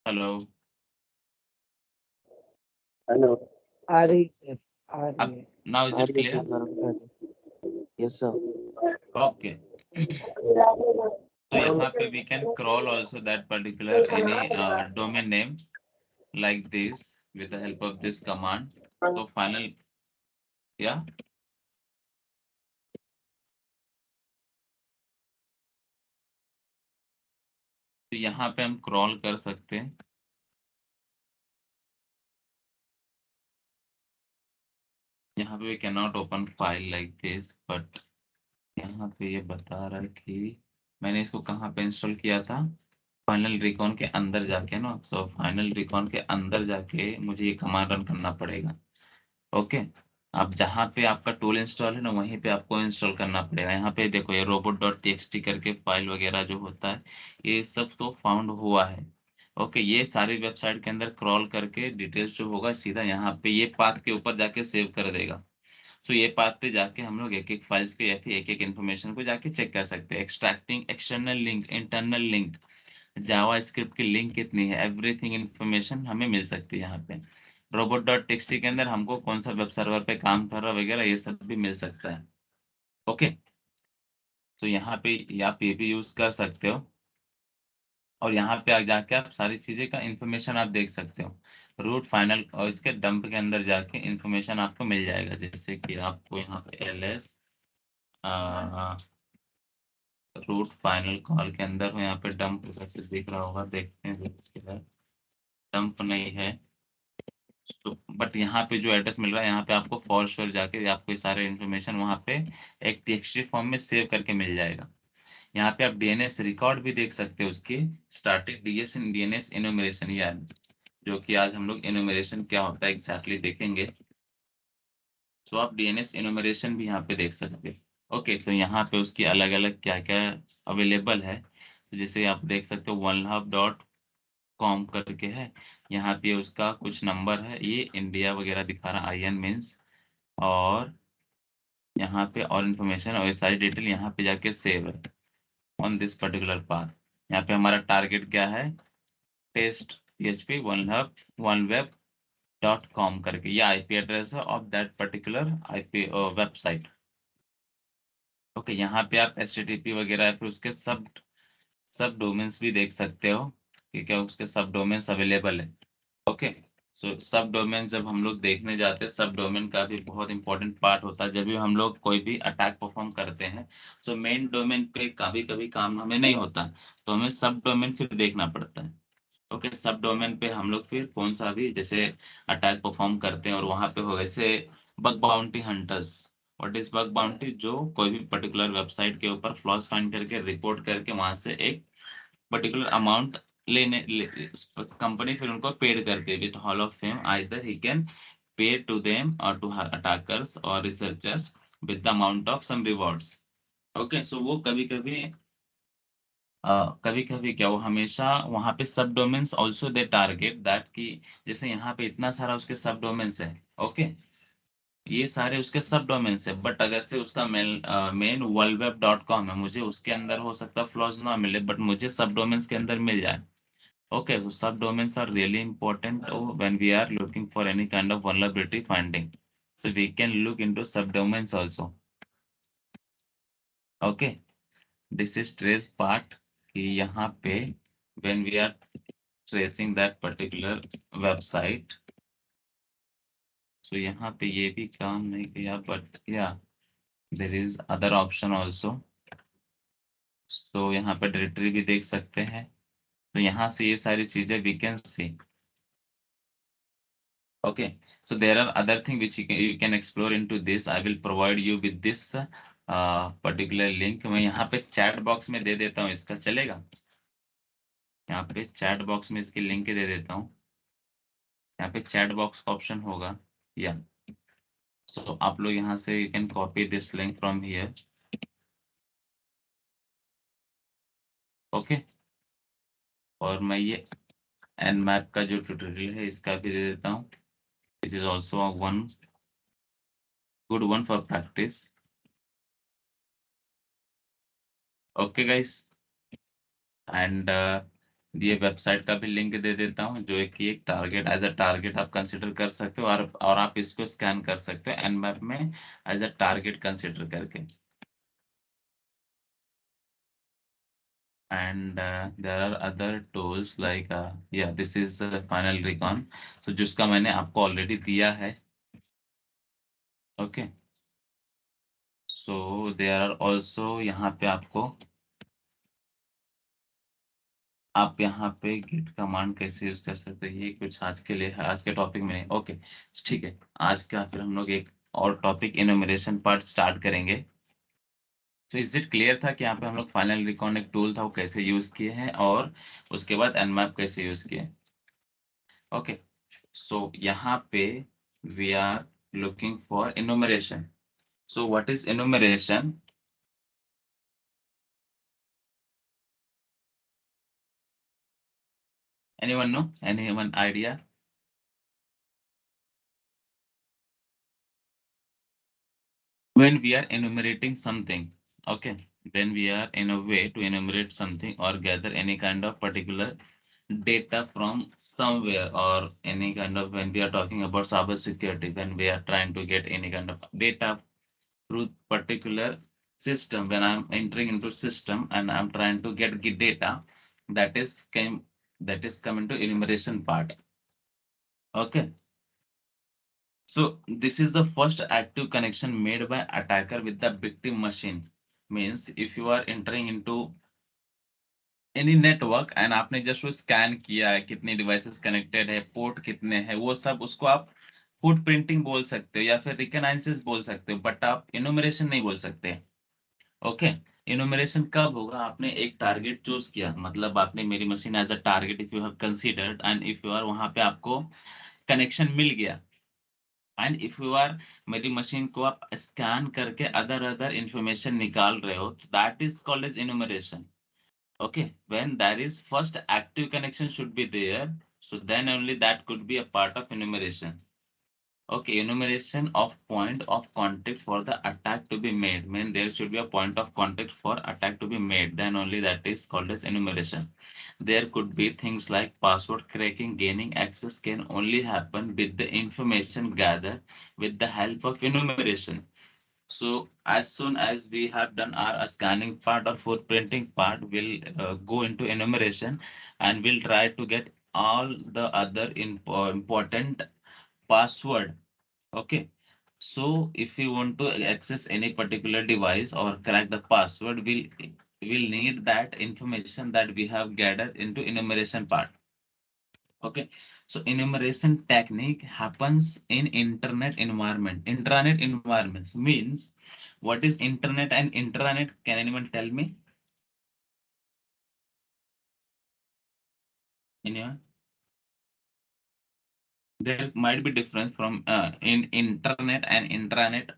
हेलो। हेलो। आ रही है सर, आ रही अब है। नाउ इज आ इट रही है क्लियर? सर, बराबर। Yes sir. ओके, तो यहाँ पे we can crawl also that particular any domain name like this with the help of this command. So final, yeah. तो यहाँ पे हम क्रॉल कर सकते हैं। यहाँ पे we cannot open file like this, but यहाँ पे ये बता रहा है कि मैंने इसको कहाँ पे इंस्टॉल किया था, फाइनल रिकॉन के अंदर जाके ना। सो फाइनल रिकॉन के अंदर जाके मुझे ये कमांड रन करना पड़ेगा। ओके, आप जहाँ पे आपका टूल इंस्टॉल है ना, वहीं पे आपको इंस्टॉल करना पड़ेगा। यहाँ पे देखो ये robot.txt करके फाइल वगैरह जो होता है, ये सब तो फाउंड हुआ है। ओके, ये सारी वेबसाइट के अंदर क्रॉल करके डिटेल्स जो होगा सीधा यहाँ पे ये पाथ के ऊपर जाके सेव कर देगा। तो ये पाथ पे जाके हम लोग एक एक फाइल्स के या फिर एक एक इन्फॉर्मेशन को जाके चेक कर सकते हैं। Extracting external link, internal link, JavaScript की लिंक कितनी है, एवरीथिंग इन्फॉर्मेशन हमें मिल सकती है यहाँ पे। robot.txt के अंदर हमको कौन सा वेब सर्वर पे काम कर रहा है वगैरह ये सब भी मिल सकता है। ओके, तो यहाँ पे आप ये भी यूज कर सकते हो, और यहाँ पे जाके आप सारी चीजें का इंफॉर्मेशन आप देख सकते हो। रूट फाइनल और इसके डंप के अंदर जाके इंफॉर्मेशन आपको मिल जाएगा, जैसे कि आपको यहाँ पे ls रूट फाइनल कॉल के अंदर हो, यहाँ पे डंप से दिख रहा होगा, देखते हैं इसके बाद। डंप नहीं है तो, बट यहाँ पे जो एड्रेस मिल रहा है यहाँ पे आपको फॉर श्योर जाके आपको ये सारे इन्फॉर्मेशन वहाँ पे एक टीएक्सटी फॉर्म में सेव करके मिल जाएगा। यहाँ पे आप डीएनएस रिकॉर्ड भी देख सकते हो, उसकी स्टार्टिंग डीएनएस इनोमरेशन, या जो कि आज हम लोग इनोमरेशन क्या होता है एग्जैक्टली देखेंगे। तो आप डीएनएस इनोमरेशन भी यहाँ पे देख सकते हो। ओके, सो यहाँ पे उसकी अलग अलग क्या क्या अवेलेबल है, तो जैसे आप देख सकते हो onehub.com करके है। यहाँ पे उसका कुछ नंबर है, ये इंडिया वगैरह दिखा रहा है, IN मीन्स, और यहाँ पे और इन्फॉर्मेशन और ये सारी डिटेल यहाँ पे जाके सेव है ऑन दिस पर्टिकुलर पाथ। यहाँ पे हमारा टारगेट क्या है, टेस्ट PHP oneweb.com करके, ये आईपी एड्रेस है of that particular IP website. Okay, यहाँ पे आप HTTP वगैरह या फिर उसके सब सब डोमेन्स भी देख सकते हो कि क्या उसके सब डोमेन्स अवेलेबल है। ओके, सो सब डोमेन जब हम लोग देखने जाते हैं, सब डोमेन का भी बहुत इंपॉर्टेंट पार्ट होता है। जब भी हम लोग कोई भी अटैक परफॉर्म करते हैं तो मेन डोमेन पे कभी कभी काम हमें नहीं होता, तो हमें सब डोमेन फिर देखना पड़ता है। ओके, सब डोमेन पे हम लोग फिर कौन सा भी जैसे अटैक परफॉर्म करते हैं, और वहां पे हो जैसे bug bounty hunters. What is bug bounty, जो कोई भी पर्टिकुलर वेबसाइट के ऊपर फ्लॉज फाइंड करके रिपोर्ट करके वहां से एक पर्टिकुलर अमाउंट लेने कंपनी फिर उनको पेड करके with hall of fame, either he can pay to them और टू अटैकर्स और researchers with the amount of some rewards. Okay, so वो कभी कभी क्या, वो हमेशा वहां पे सब domains also they target that कि जैसे यहाँ पे इतना सारा उसके सब डोमेन्स है। ओके, ये सारे उसके सब डोमेन्स है, बट अगर से उसका मेन worldweb.com है, मुझे उसके अंदर हो सकता है फ्लॉज ना मिले, बट मुझे सब डोमेन्स के अंदर मिल जाए। Okay, so subdomains are really important when we are looking for any kind of vulnerability finding. So we can look into subdomains also. Okay, this is trace part कि यहाँ पे when we are tracing that particular website, so यहाँ पे ये भी काम नहीं किया, but yeah, there is other option also. So यहाँ पे डायरेक्टरी भी देख सकते हैं, तो यहाँ से ये सारी चीजें we can see. Okay, so there are other things which you can explore into this. I will provide you with this particular link. मैं यहाँ पे chat box में दे देता हूँ, इसका चलेगा? यहाँ पे chat box में इसकी लिंक दे देता हूँ। यहाँ पे chat box का ऑप्शन होगा, या so आप लोग यहाँ से you can copy this link from here. Okay, और मैं ये nmap का जो ट्यूटोरियल है इसका भी दे देता हूँ, which is also a one good one for practice. Okay guys, and ये वेबसाइट का भी लिंक दे देता हूँ, जो कि एक टारगेट एज अ टारगेट आप कंसिडर कर सकते हो, और आप इसको स्कैन कर सकते हो Nmap में एज अ टारगेट कंसिडर करके। And there are other tools like yeah, this is final recon, so जिसका मैंने आपको ऑलरेडी दिया है। Okay, so there are also यहाँ पे आप यहाँ पे git कमांड कैसे यूज कर सकते हैं, ये कुछ आज के लिए है, आज के टॉपिक में नहीं। ओके ठीक है, आज का फिर हम लोग एक और टॉपिक इनोमिनेशन पार्ट स्टार्ट करेंगे। तो इज इट क्लियर था कि यहाँ पे हम लोग फाइनल रिकॉन एक टूल था वो कैसे यूज किए हैं, और उसके बाद Nmap कैसे यूज किए। ओके, so यहाँ पे we are looking for enumeration. So what is enumeration? Anyone know? Anyone idea? When we are enumerating something, okay, when we are in a way to enumerate something or gather any kind of particular data from somewhere, or any kind of, when we are talking about cyber security, when we are trying to get any kind of data through particular system, when I'm entering into system and I'm trying to get data, that is come into enumeration part. Okay, so this is the first active connection made by attacker with the victim machine. Means if you are entering into any network and आपने just वो scan किया है, कितने devices connected है, port कितने हैं, वो सब उसको आप फुटप्रिंटिंग बोल सकते हो या फिर रिकॉग्नाइजेंस बोल सकते हो, बट आप इनुमरेशन नहीं बोल सकते। ओके, इनुमरेशन कब होगा? आपने एक टारगेट चूज किया, मतलब आपने मेरी machine as a target if you have considered, and if you are वहां पे आपको कनेक्शन मिल गया, एंड इफ यू आर मेरी मशीन को आप स्कैन करके अदर अदर इंफॉर्मेशन निकाल रहे हो, that is called as enumeration. Okay, when there is first active connection should be there, so then only that could be a part of enumeration. Okay, enumeration of point of contact for the attack to be made. Mean there should be a point of contact for attack to be made. Then only that is called as enumeration. There could be things like password cracking. Gaining access can only happen with the information gathered with the help of enumeration. So as soon as we have done our scanning part or footprinting part, we'll go into enumeration and we'll try to get all the other important password. Okay, so if you want to access any particular device or crack the password, we'll need that information that we have gathered into enumeration part. Okay, so enumeration technique happens in internet environment. Intranet environments means, what is internet and intranet? Can anyone tell me? Anyone? There might be difference from in internet and intranet.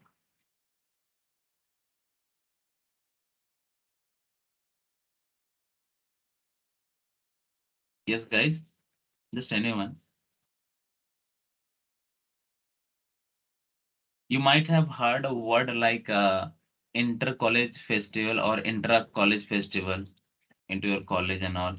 Yes, guys, just anyone. You might have heard a word like inter college festival or intra college festival into your college and all.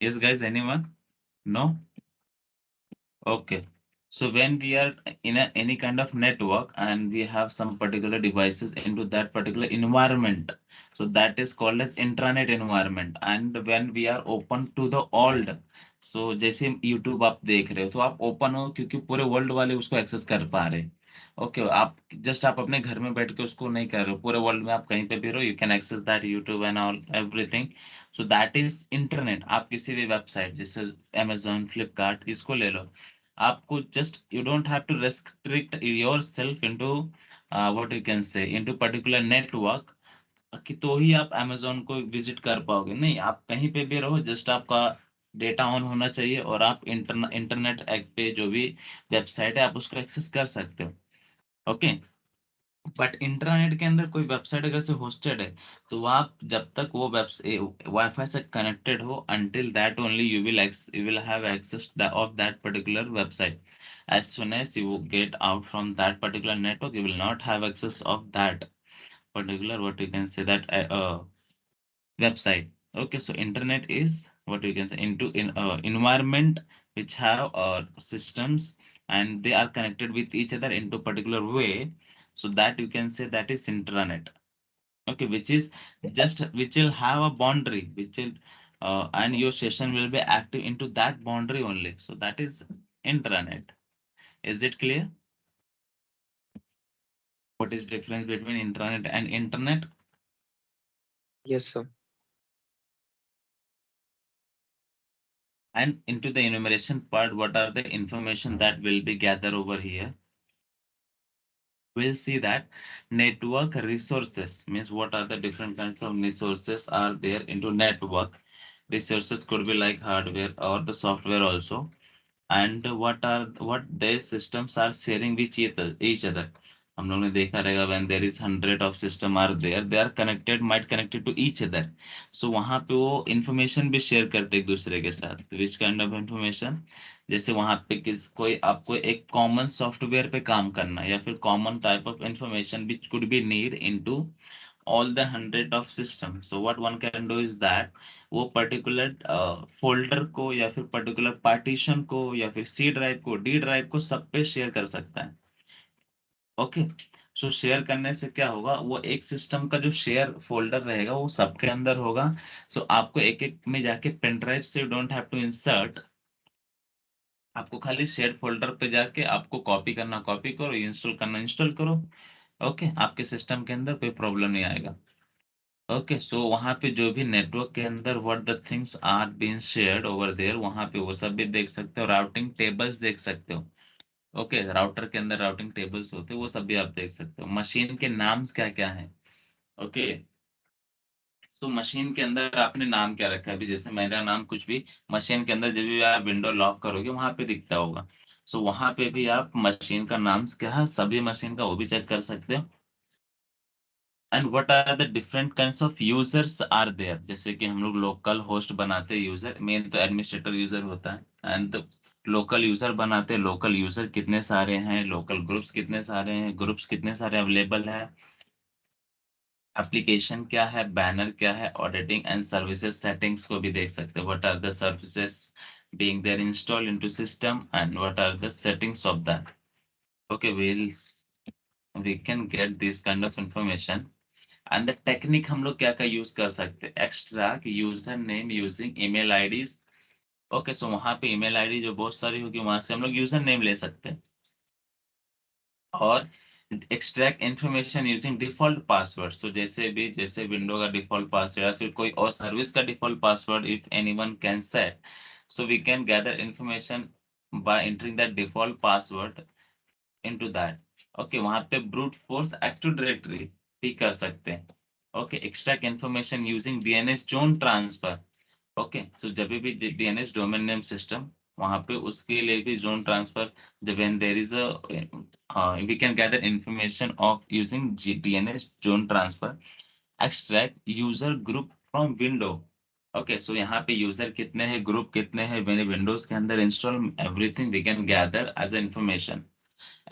Yes, guys, anyone? No? Okay. So when we are in any kind of network and we have some particular devices into that particular environment, so that is called as intranet environment. And when we are open to the world, so जैसे YouTube आप देख रहे हो तो आप open हो क्योंकि पूरे वर्ल्ड वाले उसको एक्सेस कर पा रहे हैं। ओके, आप जस्ट आप अपने घर में बैठ के उसको नहीं कर रहे हो, पूरे वर्ल्ड में आप कहीं पे भी रहो, you can access that YouTube and all everything. So that is internet. आप किसी भी वेबसाइट जैसे Amazon, फ्लिपकार्ट, इसको ले लो, आपको just you don't have to restrict yourself into what you can say into particular network कि तो ही आप Amazon को विजिट कर पाओगे। नहीं, आप कहीं पे भी रहो, जस्ट आपका डेटा ऑन होना चाहिए और आप इंटरनेट एक्ट पे जो भी वेबसाइट है आप उसको एक्सेस कर सकते हो। ओके, बट इंटरनेट के अंदर कोई वेबसाइट अगर से होस्टेड है तो आप जब तक वो वाईफाई से कनेक्टेड हो, until that only you will have access of that particular website. As soon as you get out from that particular network, you will not have access of that particular, what you can say, that website. Okay, so internet is what you can say into environment which have systems and they are connected with each other into particular way, so that you can say that is intranet. Okay, which is just which will have a boundary which will and your session will be active into that boundary only, so that is intranet. Is it clear what is difference between intranet and internet? Yes, sir. And into the enumeration part, what are the information that will be gathered over here? We'll see that network resources means what are the different kinds of resources are there into network. Resources could be like hardware or the software also. And what their systems are sharing with each other. हम लोग ने देखा रहेगा when there is hundred of system are there, they are connected, might connected to each other. So वहां पे वो information भी share करते एक दूसरे के साथ. Which kind of information? जैसे वहां पे कोई आपको एक common software पे काम करना या फिर common type of information which could be need into all the hundred of systems. So what one can do is that वो पर्टिकुलर फोल्डर को या फिर पर्टिकुलर पार्टीशन को या फिर सी ड्राइव को, डी ड्राइव को सब पे शेयर कर सकता है। ओके, सो शेयर करने से क्या होगा, वो एक सिस्टम का जो शेयर फोल्डर रहेगा वो सबके अंदर होगा। सो आपको एक एक में जाके पेन ड्राइव से डोंट हैव टू इंसर्ट, आपको खाली शेयर फोल्डर पे जाके आपको कॉपी करना कॉपी करो, इंस्टॉल करना इंस्टॉल करो। ओके, आपके सिस्टम के अंदर कोई प्रॉब्लम नहीं आएगा। ओके, सो वहां पे जो भी नेटवर्क के अंदर what the things are been shared over there, वहां पे वो सब भी देख सकते हो, राउटिंग टेबल्स देख सकते हो। ओके, राउटर के अंदर राउटिंग टेबल्स होते हैं, वो सब भी आप देख सकते हो। मशीन के नाम्स क्या क्या है। ओके, तो मशीन के अंदर आपने नाम क्या रखा है, अभी जैसे मेरा नाम कुछ भी मशीन के अंदर जब भी आप विंडो लॉक करोगे वहां पे दिखता होगा। सो वहां पे भी आप मशीन का नाम क्या है, सभी मशीन का वो भी चेक कर सकते हो। And what are the different kinds of users are there, जैसे कि हम लोग लोकल होस्ट बनाते हैं, यूजर मेन तो एडमिनिस्ट्रेटर यूजर होता है, एंड लोकल यूजर बनाते हैं। लोकल यूजर कितने सारे हैं, लोकल ग्रुप्स कितने सारे हैं, ग्रुप्स कितने सारे अवेलेबल है, एप्लीकेशन क्या है, बैनर क्या है, ऑडिटिंग एंड सर्विसेज सेटिंग्स को भी देख सकते हैं। What are the services being there installed into system and what are the settings of that. Okay, we can get this kind of information. And the technique हम लोग क्या क्या use कर सकते हैं, extract user name using email IDs. Okay, so वहां पे email ID जो बहुत सारी होगी वहां से हम लोग यूजर नेम ले सकते हैं। और extract information using default password, so जैसे विंडो का डिफॉल्ट पासवर्ड या फिर कोई और सर्विस का default password if anyone can set, so we can gather information by entering that default password into that. Okay, वहां पे ब्रूट फोर्स एक्टिव डायरेक्टरी भी कर सकते हैं। Okay, extract information using DNS zone transfer. Okay, so जब भी DNS domain name system, वहां पे उसके लिए भी जोन ट्रांसफर, जब when there is a we can gather information of using DNS zone transfer, extract user group from window। Okay, so यहाँ पे यूजर कितने हैं, ग्रुप कितने हैं, मेरे विंडोज के अंदर install, everything we can gather as a information.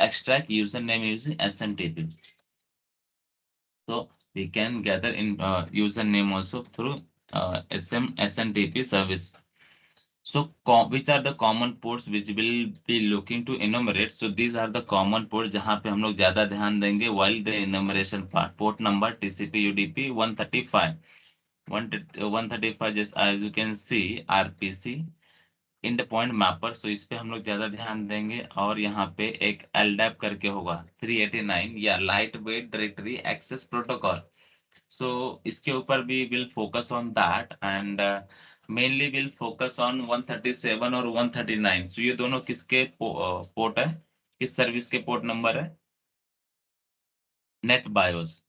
Extract username using SMTP. So we can gather in username also through SMTP service. So which are the common ports which will be looking to enumerate? So these are the common ports जहाँ पे हम लोग ज्यादा ध्यान देंगे while the enumeration part. Port number TCP UDP 135. 135 just as you can see RPC end point mapper, तो इस पे हम लोग ज्यादा ध्यान देंगे। और यहाँ पे एक LDAP करके होगा 389 या light weight directory access protocol, so इसके ऊपर भी will focus on that and mainly will focus on 137 और 139। सो ये दोनों किसके पोर्ट है, किस सर्विस के पोर्ट नंबर है, net BIOS.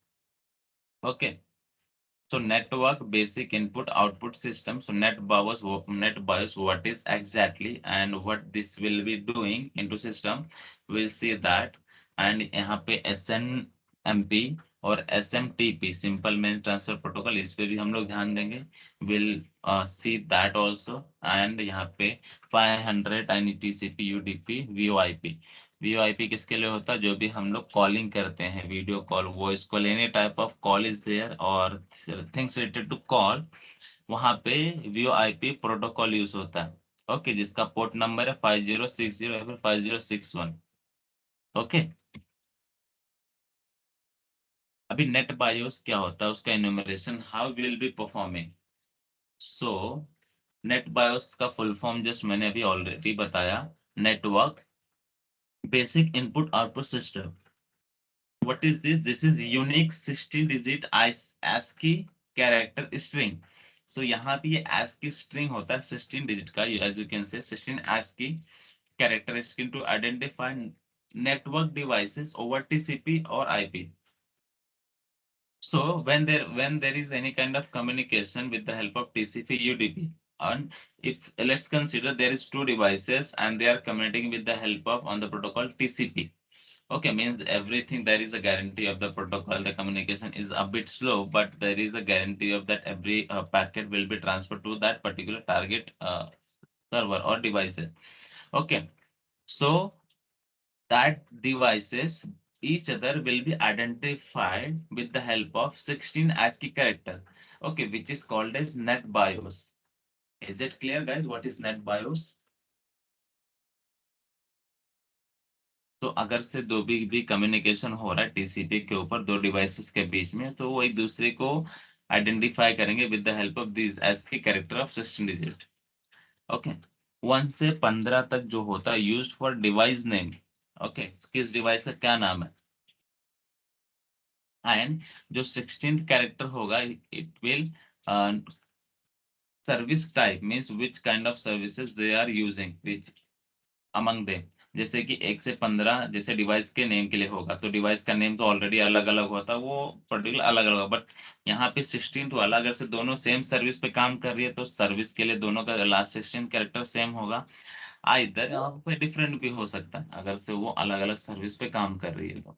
Okay, So network basic input output system. So net BIOS, what is exactly and what this will be doing into system, we'll see that. And यहाँ पे SNMP और SMTP simple mail transfer protocol, इस पे भी हम लोग ध्यान देंगे. We'll see that also. And यहाँ पे 500 and TCP UDP VoIP. VoIP किसके लिए होता है? जो भी हम लोग कॉलिंग करते हैं, video call, voice call, any type of call is there और थिंग्स रिलेटेड टू कॉल, वहां पे VoIP प्रोटोकॉल यूज होता है. ओके, जिसका पोर्ट नंबर है 5060 या फिर 5061. ओके, अभी नेट बायोस क्या होता है, उसका enumeration how will be performing. So net BIOS का फुल फॉर्म जस्ट मैंने अभी ऑलरेडी बताया, network basic input output system. What is this? This is unique 16-digit ASCII character string. So यहाँ पे ये ASCII string होता है 16 digit का, as you can say 16 ASCII character string to identify network devices over TCP or IP. So when there is any kind of communication with the help of TCP UDP, and if let's consider there is two devices and they are communicating with the help of on the protocol TCP. Okay, means everything, there is a guarantee of the protocol. The communication is a bit slow, but there is a guarantee of that every packet will be transferred to that particular target server or devices. Okay, so that devices each other will be identified with the help of 16 ASCII character. Okay, which is called as net BIOS. Is it clear, guys? What is net BIOS? तो अगर से दो भी communication हो रहा है TCP के ऊपर दो डिवाइसेस के बीच में, तो वो एक दूसरे को आइडेंटिफाई करेंगे with the help of this ASCII character of 16 digit. Okay, 1 से 15 तक जो होता है used for device name. Okay, किस डिवाइस का क्या नाम है. एंड जो 16th कैरेक्टर होगा it will service type means which kind of services they are using which among them. जैसे कि 1 से 15 जैसे डिवाइस के नेम के लिए होगा, तो डिवाइस का नेम तो ऑलरेडी अलग अलग होता है, वो पर्टिकुलर अलग अलग. बट यहाँ पे 16th वाला अगर से दोनों सेम सर्विस पे काम कर रही है, तो सर्विस के लिए दोनों का लास्ट 16 कैरेक्टर सेम होगा. इधर यहाँ पे डिफरेंट भी हो सकता है अगर से वो अलग अलग सर्विस पे काम कर रही है तो.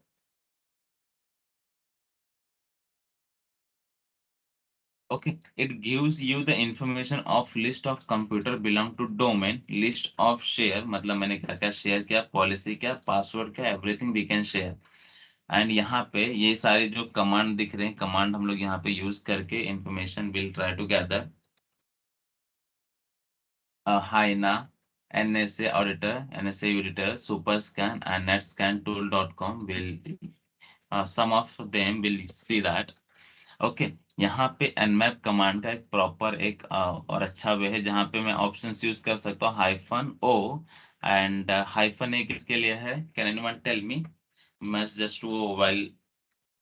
Okay, it gives you the information of list of computer belong to domain, list of share, मतलब मैंने क्या क्या शेयर किया, पॉलिसी क्या, पासवर्ड क्या, everything we can share. And यहाँ पे ये सारे जो कमांड दिख रहे हैं, कमांड हम लोग यहाँ पे यूज करके information will try to gather. Hyena, NSA auditor, NSA auditor, superscan and netscantool.com will some of them will see that. Okay, यहाँ पे nmap कमांड का एक प्रॉपर एक और अच्छा वे है जहाँ पे मैं ऑप्शंस यूज कर सकता हूँ -o एंड -a किसके लिए है, कैन एनीवन टेल मी. मैं जस्ट वो while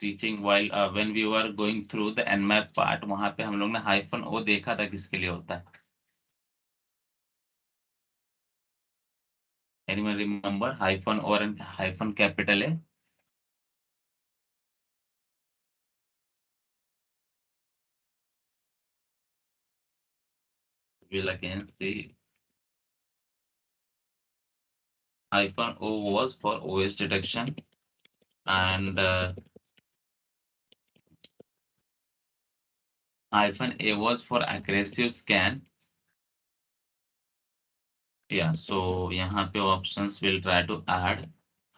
teaching while when we were going through the nmap part, वहाँ पे हम लोग ने -o देखा था किसके लिए होता है. Anyone remember -o and -A? We'll again see. -o was for OS detection and -A was for aggressive scan. Yeah, so यहाँ पे options will try to add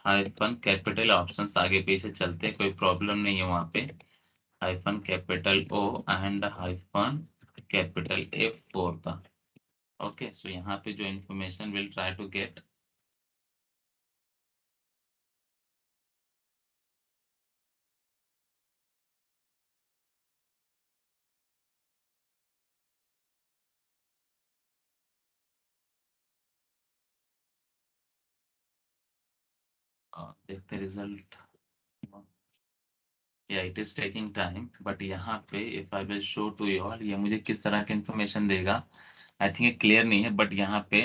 -capital options, आगे पीछे चलते कोई प्रॉब्लम नहीं है वहाँ पे. -O and -capital A4 का. ओके, सो यहाँ पे जो information will try to get. देखते रिजल्ट. या it is taking time, but यहाँ पे if I will show to you all, ये मुझे किस तरह का इंफॉर्मेशन देगा, आई थिंक ये क्लियर नहीं है. बट यहाँ पे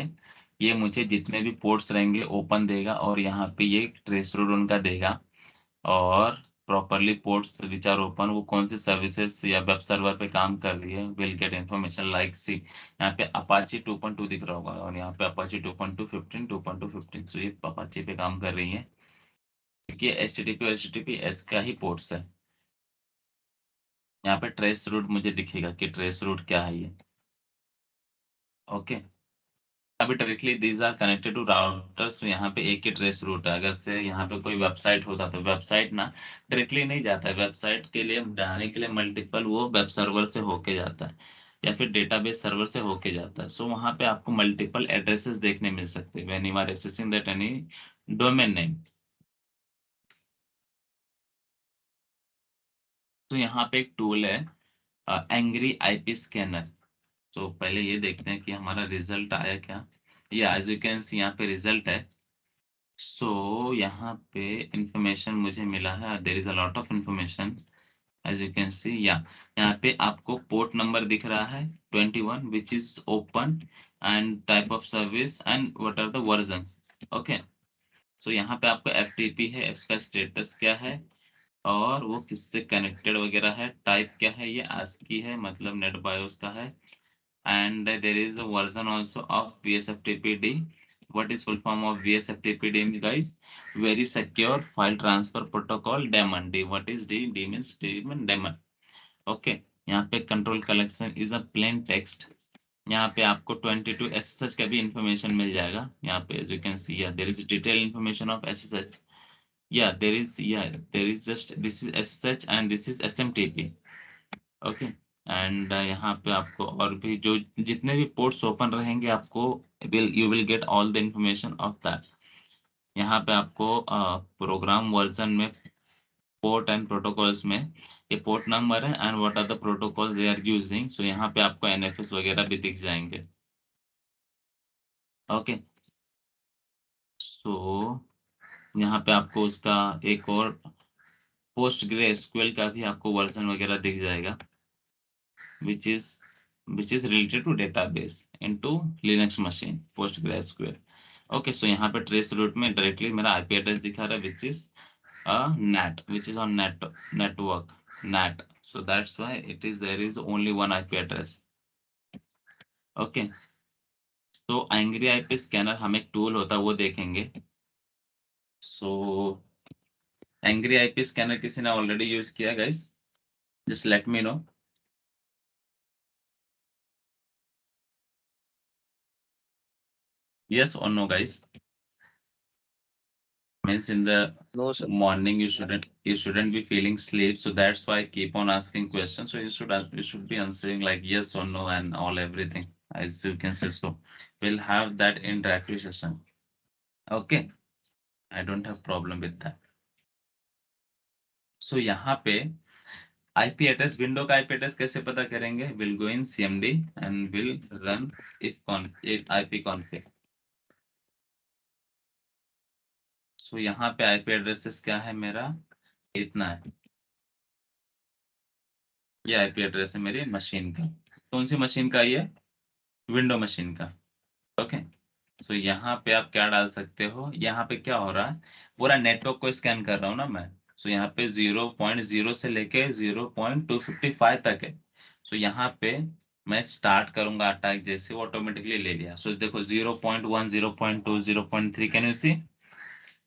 ये मुझे जितने भी पोर्ट्स रहेंगे ओपन देगा और यहाँ पे ये ट्रेस रूट उनका देगा और proper properly ports which are open, वो कौन सी सर्विसेज या वेब सर्वर पे काम कर रही है, will get information like see यहाँ पे अपाची 2.2 दिख रहा होगा और यहाँ पे अपाची 2.2 15 2.2 15, सो ये अपाची पे काम कर रही है क्योंकि HTTP और HTTPS का ही पोर्ट्स है। यहाँ पे ट्रेस रूट मुझे दिखेगा कि ट्रेस रूट क्या है ये। ओके, अभी directly these are connected to routers, तो यहाँ पे एक ही ट्रेस रूट है। अगर से यहाँ पे कोई वेबसाइट होता तो वेबसाइट ना डायरेक्टली नहीं जाता है, वेबसाइट के लिए जाने के लिए मल्टीपल वो वेब सर्वर से होके जाता है या फिर डेटाबेस सर्वर से होके जाता है। सो वहाँ पे आपको मल्टीपल एड्रेसेस देखने मिल सकते हैं when you are accessing that any domain name. तो यहाँ पे एक टूल है एंग्री आईपी स्कैनर। तो पहले ये देखते हैं कि हमारा रिजल्ट आया क्या। ये एज यू कैन सी यहाँ पे रिजल्ट है। सो यहाँ पे इंफॉर्मेशन मुझे मिला है, there is a lot of information as you can see. या यहाँ पे आपको पोर्ट नंबर दिख रहा है 21 which is open and type of service and what are the versions. Okay, so यहाँ पे आपको FTP है, इसका स्टेटस क्या है और वो किससे कनेक्टेड वगैरह है, टाइप क्या है, ये ASCII है मतलब नेट बायोस का है। And there is a version also of VSFTPD. What is full form of VSFTPD, guys? Very secure file transfer protocol, daemon. D, what is D? D means daemon. Okay, यहाँ पे control collection is a plain text. यहाँ पे आपको 22 SSH का भी information मिल जाएगा। यहाँ पे as you can see, yeah, there is detailed information of SSH. Yeah, there is just this is SSH and this is SMTP. Okay, and यहाँ पे आपको और भी जो जितने भी पोर्ट्स ओपन रहेंगे आपको you will get all the information of that. यहाँ पे आपको प्रोग्राम वर्जन में पोर्ट एंड प्रोटोकॉल्स में ये पोर्ट नंबर है and what are the protocol they are using. So यहाँ पे आपको NFS वगैरह भी दिख जाएंगे। ओके, सो यहाँ पे आपको उसका एक और PostgreSQL का भी आपको वर्जन वगैरह दिख जाएगा which is related to database into Linux machine PostgreSQL. Okay, so यहाँ पे trace root में directly मेरा IP address दिखा रहा है which is a NAT, which is on network NAT. So that's why there is only one IP address. Okay, so Angry IP scanner हम एक tool होता है वो देखेंगे। So Angry IP scanner किसी ने already use किया guys? Just let me know. Yes or no guys? Means in the No, sir. morning you shouldn't be feeling sleep, so that's why I keep on asking questions. So you should be answering like yes or no and all everything as you can say. So we'll have that interactive session. Okay, I don't have problem with that. So यहाँ पे IP address window का IP address कैसे पता करेंगे? We'll go in CMD and we'll run if IP config. So यहाँ पे IP addresses क्या है मेरा? इतना है। ये IP एड्रेस है मेरी मशीन का। कौन सी मशीन का? ये विंडो मशीन का। ओके, सो यहाँ पे आप क्या डाल सकते हो? यहाँ पे क्या हो रहा है, पूरा नेटवर्क को स्कैन कर रहा हूँ ना मैं। सो यहाँ पे 0.0 से लेके 0.255 तक है। सो यहाँ पे मैं स्टार्ट करूंगा अटैक, जैसे वो ऑटोमेटिकली ले लिया। सो देखो 0.1 0.2 0.3 कैन यू सी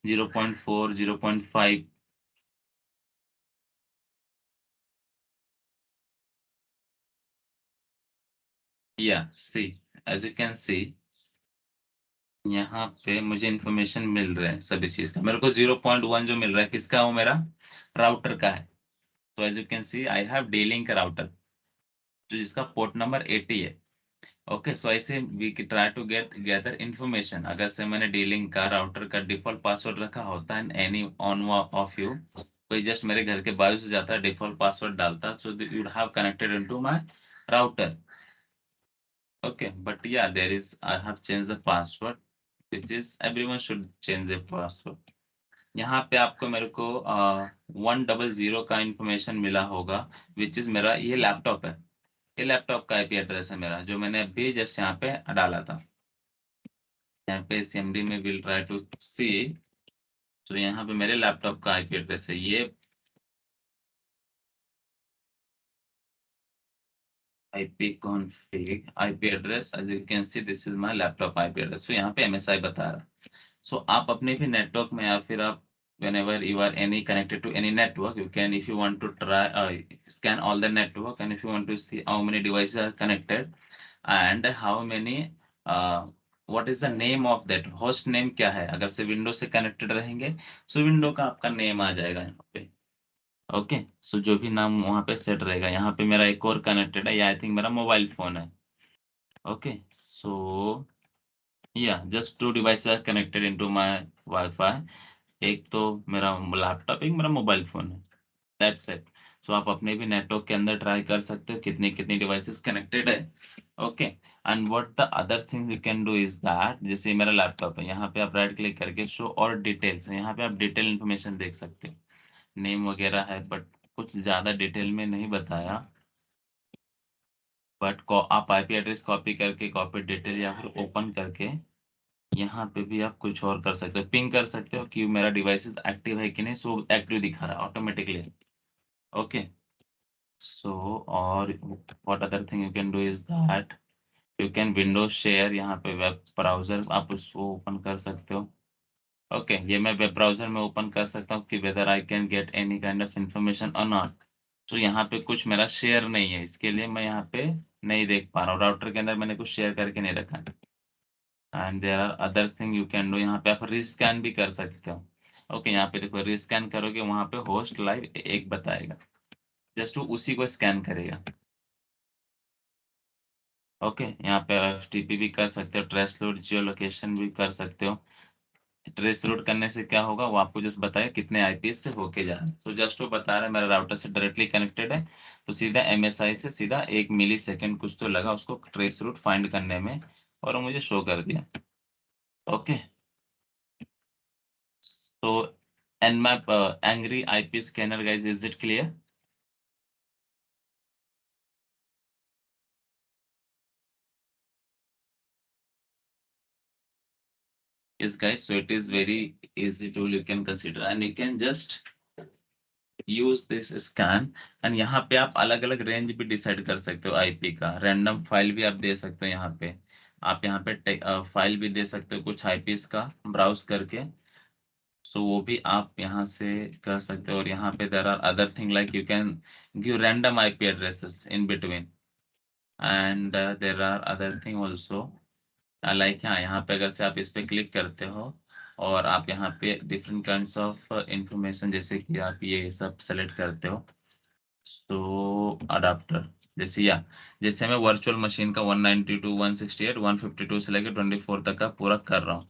0.4 0.5। या सी एज यू कैन सी यहाँ पे मुझे इंफॉर्मेशन मिल रहा है सभी चीज का। मेरे को 0.1 जो मिल रहा है किसका? वो मेरा राउटर का है। तो as you can see I have D-Link router जो जिसका पोर्ट नंबर 80 है। ओके, सो ऐसे we try to gather information. अगर से मैंने D-Link का राउटर का डिफॉल्ट पासवर्ड रखा होता है, एनी ऑन ऑफ यू कोई जस्ट मेरे घर के बाजू से जाता है डिफॉल्ट पासवर्ड डालता, so you would have connected into my router. Okay, but या there is I have change the password which is everyone should change their password. यहाँ पे आपको मेरे को 100 का इंफॉर्मेशन मिला होगा विच इज मेरा ये लैपटॉप है। ये लैपटॉप का IP एड्रेस है मेरा जो मैंने अभी जस्ट यहाँ पे डाला था। यहाँ पे CMD में विल ट्राई टू सी। तो यहाँ पे मेरे लैपटॉप का IP एड्रेस है ये IP config IP address, as you can see this is my laptop IP address. So यहाँ पे MSI बता रहा है. So आप अपने भी नेटवर्क में या फिर आप whenever you are any connected to any network, you can, if you want to try scan all the network, and if you want to see how many devices are connected and how many what is the name of that host name क्या है. अगर से window से connected रहेंगे सो window का आपका name आ जाएगा यहाँ पे. ओके सो जो भी नाम वहाँ पे सेट रहेगा. यहाँ पे मेरा एक और कनेक्टेड है, आई थिंक मेरा मोबाइल फोन है. ओके सो या just 2 devices are connected into my WiFi. एक तो मेरा लैपटॉप, एक मेरा मोबाइल फोन है. That's it. सो आप अपने भी नेटवर्क के अंदर ट्राई कर सकते हो कितनी कितनी डिवाइसेस कनेक्टेड है. Okay and what the other thing you can do is that, जैसे मेरा लैपटॉप है, यहाँ पे आप राइट क्लिक करके शो और डिटेल्स, यहाँ पे आप डिटेल इन्फॉर्मेशन देख सकते हो. नेम वगैरह है बट कुछ ज्यादा डिटेल में नहीं बताया. बट आप आईपी एड्रेस कॉपी करके कॉपी डिटेल या फिर ओपन करके यहाँ पे भी आप कुछ और कर सकते हो. पिंग कर सकते हो कि मेरा डिवाइस एक्टिव है कि नहीं. सो एक्टिव दिखा रहा है ऑटोमेटिकली. ओके सो और what other thing you can do is that you can window share. यहाँ पे वेब ब्राउजर आप उसको ओपन कर सकते हो. ओके ये मैं वेब ब्राउजर में ओपन कर सकता हूँ कि whether I can get any kind of information और नॉट. तो यहाँ पे कुछ मेरा शेयर नहीं है, इसके लिए मैं यहाँ पे नहीं देख पा रहा हूँ. राउटर के अंदर मैंने कुछ शेयर करके नहीं रखा. And there are other thing you can do. यहाँ पे आप रीस्कैन भी कर सकते हो. ओके यहाँ पे देखो रीस्कैन करोगे वहां पे होस्ट लाइव एक बताएगा, जस्ट वो उसी को स्कैन करेगा. ओके यहाँ पे FTP भी कर सकते हो, ट्रेस रूट जियो लोकेशन भी कर सकते हो. ट्रेस रूट करने से क्या होगा वो आपको जस्ट बताएगा कितने आईपीएस से होके जा रहा है. तो जस्ट वो बता रहा है मेरा राउटर से डायरेक्टली कनेक्टेड है, तो सीधा MSI से सीधा 1 मिली सेकेंड कुछ तो लगा उसको ट्रेस रूट फाइंड करने में और वो मुझे शो कर दिया. Okay so nmap angry IP scanner guys, is it clear? Yes guys, so it is very easy tool you can consider and you can just use this scan. and यहाँ पे आप अलग अलग रेंज भी decide कर सकते हो IP का. रैंडम फाइल भी आप दे सकते हो. यहाँ पे आप यहाँ पे फाइल भी दे सकते हो कुछ आईपीएस का ब्राउज करके. सो वो भी आप यहाँ से कर सकते हो. और यहाँ पे there are other thing like you can give random IP addresses in between and there are other thing also like यहाँ पे अगर से आप इस पे क्लिक करते हो और आप यहाँ पे डिफरेंट काइंड्स ऑफ इंफॉर्मेशन जैसे कि आप ये सब सेलेक्ट करते हो. तो अडाप्टर जैसे मैं वर्चुअल मशीन का 192 168 152 से लेकर 24 तक का पूरा कर रहा हूँ.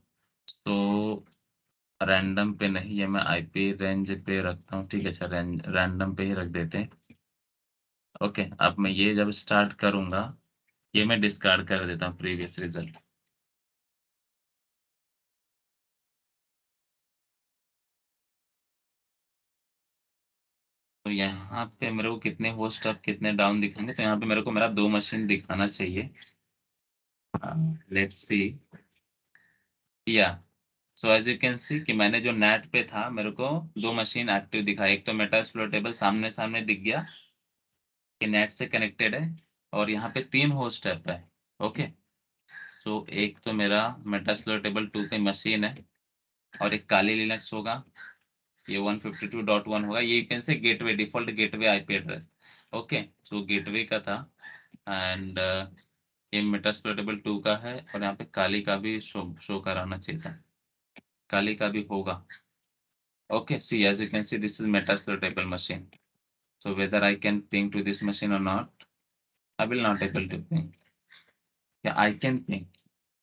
तो रैंडम पे नहीं, ये मैं आईपी रेंज पे रखता हूँ. ठीक है अच्छा रैंडम पे ही रख देते हैं. ओके अब मैं ये जब स्टार्ट करूंगा ये मैं डिस्कार्ड कर देता हूँ प्रीवियस रिजल्ट. तो यहाँ पे मेरे को कितने होस्ट अप कितने डाउन दिखाएंगे. तो यहाँ पे मेरे को मेरा 2 मशीन दिखाना चाहिए. लेट्स सी या so as you can see कि मैंने जो नेट पे था मेरे को 2 मशीन एक्टिव दिखा. एक तो मेटास्प्लोरेटेबल सामने सामने दिख गया कि नेट से कनेक्टेड है और यहाँ पे 3 होस्ट ऐप है. ओके सो एक तो मेरा मेटास्प्लोरेटेबल 2 की मशीन है और एक काली लिनक्स होगा. ये 152.1 होगा. ये यू कैन से gateway default gateway IP address. Okay so gateway का था एंड ये मेटास्प्लोरेटेबल 2 का है और यहाँ पे काली का भी शो कराना चाहिए था. काली का भी होगा. Okay, see, as you can see, this is Metasploitable machine. So whether I can ping to this machine or not, I will not able to ping. Yeah, I can ping.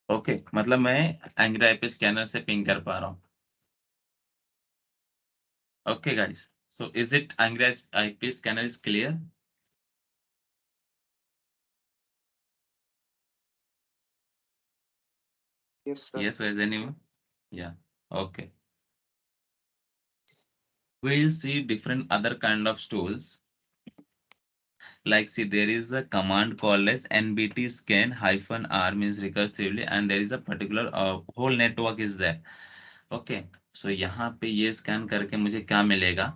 Okay, मतलब मैं Angry IP scanner से ping कर पा रहा हूँ. Okay, guys. So is it Angry IP scanner is clear? Yes, sir. Yes, is anyone? Yeah. Okay. We'll see different other kind of tools. Like see there is a command called as nbt scan -r means recursively and there is a particular whole network is there. Okay so यहाँ पे ये scan करके मुझे क्या मिलेगा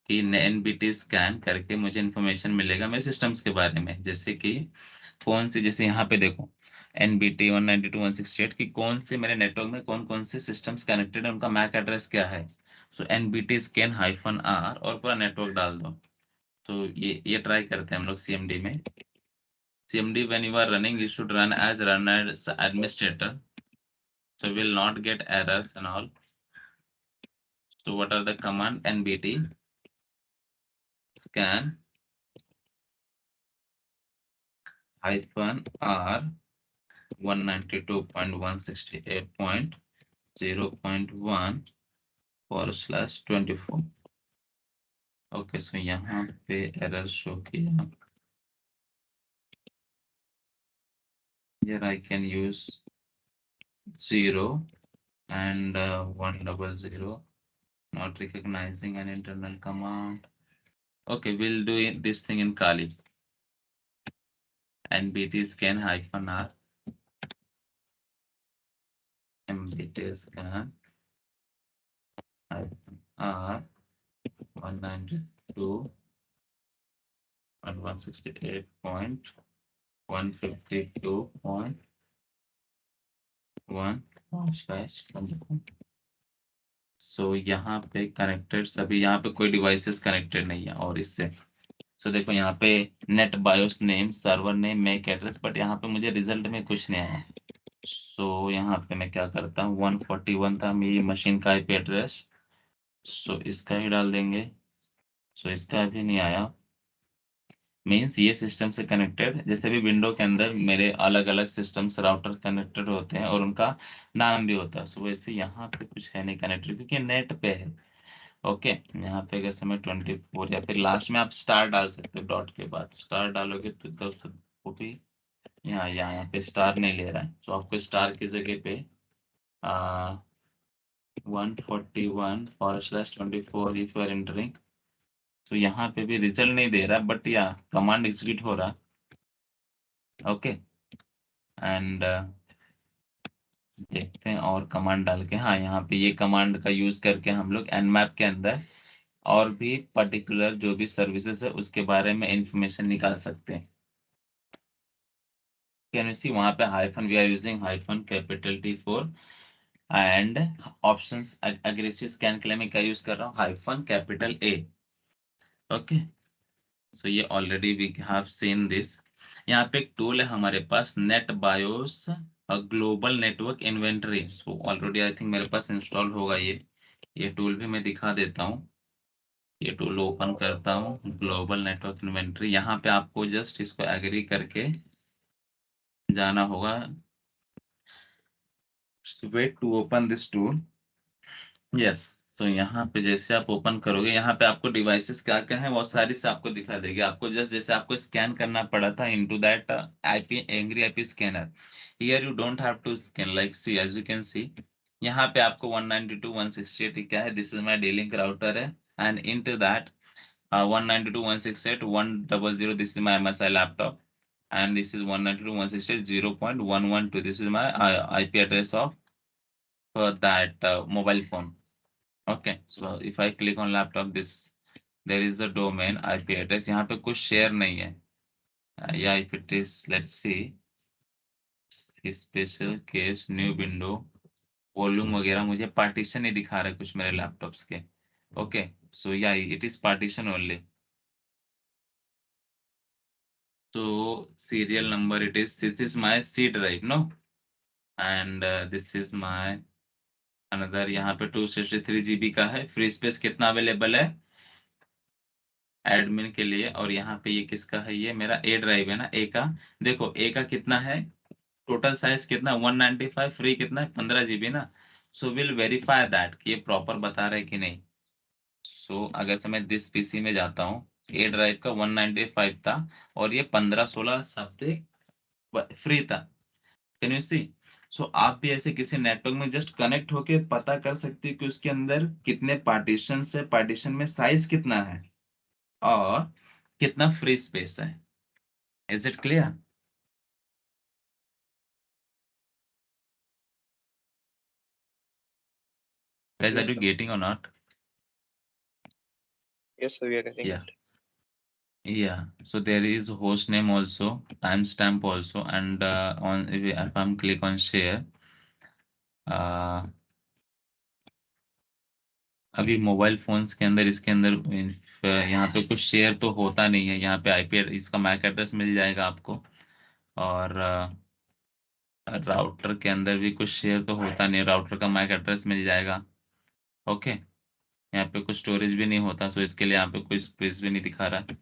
कि NBT scan करके मुझे इंफॉर्मेशन मिलेगा मेरे सिस्टम्स के बारे में, जैसे कि कौन सी, जैसे यहाँ पे देखो NBT 192.168 की कौन से मेरे नेटवर्क में कौन कौन से सिस्टम्स कनेक्टेड है, उनका मैक एड्रेस क्या है। सो NBT स्कैन -R और पूरा नेटवर्क डाल दो। तो ये ट्राई करते हैं हम लोग CMD में। CMD when you are running, you should run as administrator, so will not get errors and all. So what are the command? NBT scan -R 192.168.0.1/24। Okay, so यहाँ पे एरर शो किया। Here I can use 0 and 100, not recognizing an internal command. Okay, we'll do this thing in Kali. NBT scan -R NBT scan -R 192.168.1/24। सो यहाँ पे connected सभी, यहाँ पे कोई devices connected नहीं है। और इससे सो देखो यहाँ पे NetBIOS name, server name, MAC address, but यहाँ पे मुझे रिजल्ट में कुछ नहीं आया। सो यहाँ पे मैं क्या करता हूँ, 141 था मेरी मशीन का IP एड्रेस, सो इसका ही डाल देंगे। सो इसका भी नहीं आया, मीन्स ये सिस्टम से कनेक्टेड, जैसे भी विंडो के अंदर मेरे अलग अलग सिस्टम्स राउटर कनेक्टेड होते हैं और उनका नाम भी होता है, सो वैसे यहाँ पे कुछ है नहीं कनेक्टेड क्योंकि नेट पे है। ओके, यहाँ पे अगर समय 24 या फिर लास्ट में आप स्टार डाल सकते हो, डॉट के बाद स्टार डालोगे तो वो भी यहाँ पे स्टार नहीं ले रहा है, तो आपको स्टार की जगह पे 141/24 इफ यू आर एंटरिंग। तो यहाँ पे भी रिजल्ट नहीं दे रहा, बट या कमांड एग्जीक्यूट हो रहा। ओके, एंड देखते हैं और कमांड डाल के। हाँ, यहाँ पे ये कमांड का यूज करके हम लोग Nmap के अंदर और भी पर्टिकुलर जो भी सर्विसेज है उसके बारे में इंफॉर्मेशन निकाल सकते हैं। कैन यू सी वहां पे hyphen, we are using hyphen T4 and options aggressive scan के लिए मैं क्या यूज कर रहा हूँ, -A। ओके, सो ये already we have seen this. यहाँ पे एक टूल है हमारे पास, net BIOS global network inventory. So already I think मेरे पास इंस्टॉल होगा ये टूल भी मैं दिखा देता हूँ। ये टूल ओपन करता हूँ, ग्लोबल नेटवर्क इन्वेंटरी। यहाँ पे आपको जस्ट इसको एग्री करके जाना होगा। Wait to open this tool. Yes, so यहाँ पे जैसे आप ओपन करोगे, यहाँ पे आपको डिवाइसेस क्या क्या है वो सारी से आपको दिखा देगी। आपको जस्ट जैसे आपको स्कैन करना पड़ा था into that IP angry IP scanner, here you don't have to scan, like see as you can see यहाँ पे आपको 192.168 क्या है, this is my D-Link router है, and into that 192.168.100, this is my MSI laptop, and this is 192.168.0.112, this is my IP address of that mobile phone. Okay, so if I click on laptop, this there is a domain IP address, यहाँ पे कुछ share नहीं है। या if it is, let's see, special case new window, volume वगैरह मुझे partition नहीं दिखा रहा है कुछ मेरे लैपटॉप्स के। ओके, सो या it is partition only. So serial number it is, this is my C drive, no, and this is my another, यहाँ पे 263 GB का है। फ्री स्पेस कितना अवेलेबल है एडमिन के लिए, और यहाँ पे ये किसका है, ये मेरा A ड्राइव है ना, A का। देखो A का कितना है, टोटल साइज कितना 195, फ्री कितना है 15 GB ना। सो विल वेरीफाई दैट कि ये प्रॉपर बता रहा है कि नहीं। सो अगर से मैं दिस PC में जाता हूँ, A ड्राइव का 195 था और ये 15-16 समथिंग फ्री था। कैन यू सी? सो आप भी ऐसे किसी नेटवर्क में जस्ट कनेक्ट होके पता कर सकते हो कि उसके अंदर कितने पार्टीशन है, पार्टीशन में साइज कितना है और कितना फ्री स्पेस है। Is it clear? Guys, Yes, are you sir. getting or not? Yes, sir, we are getting Yeah. it. Yeah, so there is host name also, timestamp also, and on if I'm click on share, अभी mobile phones के अंदर इसके अंदर यहाँ पे कुछ share तो होता नहीं है, यहाँ पे आईपी इसका मैक एड्रेस मिल जाएगा आपको, और राउटर के अंदर भी कुछ शेयर तो होता नहीं, राउटर का मैक एड्रेस मिल जाएगा। ओके, यहाँ पे कुछ स्टोरेज भी नहीं होता, सो इसके लिए यहाँ पे कोई स्पेस भी नहीं दिखा रहा,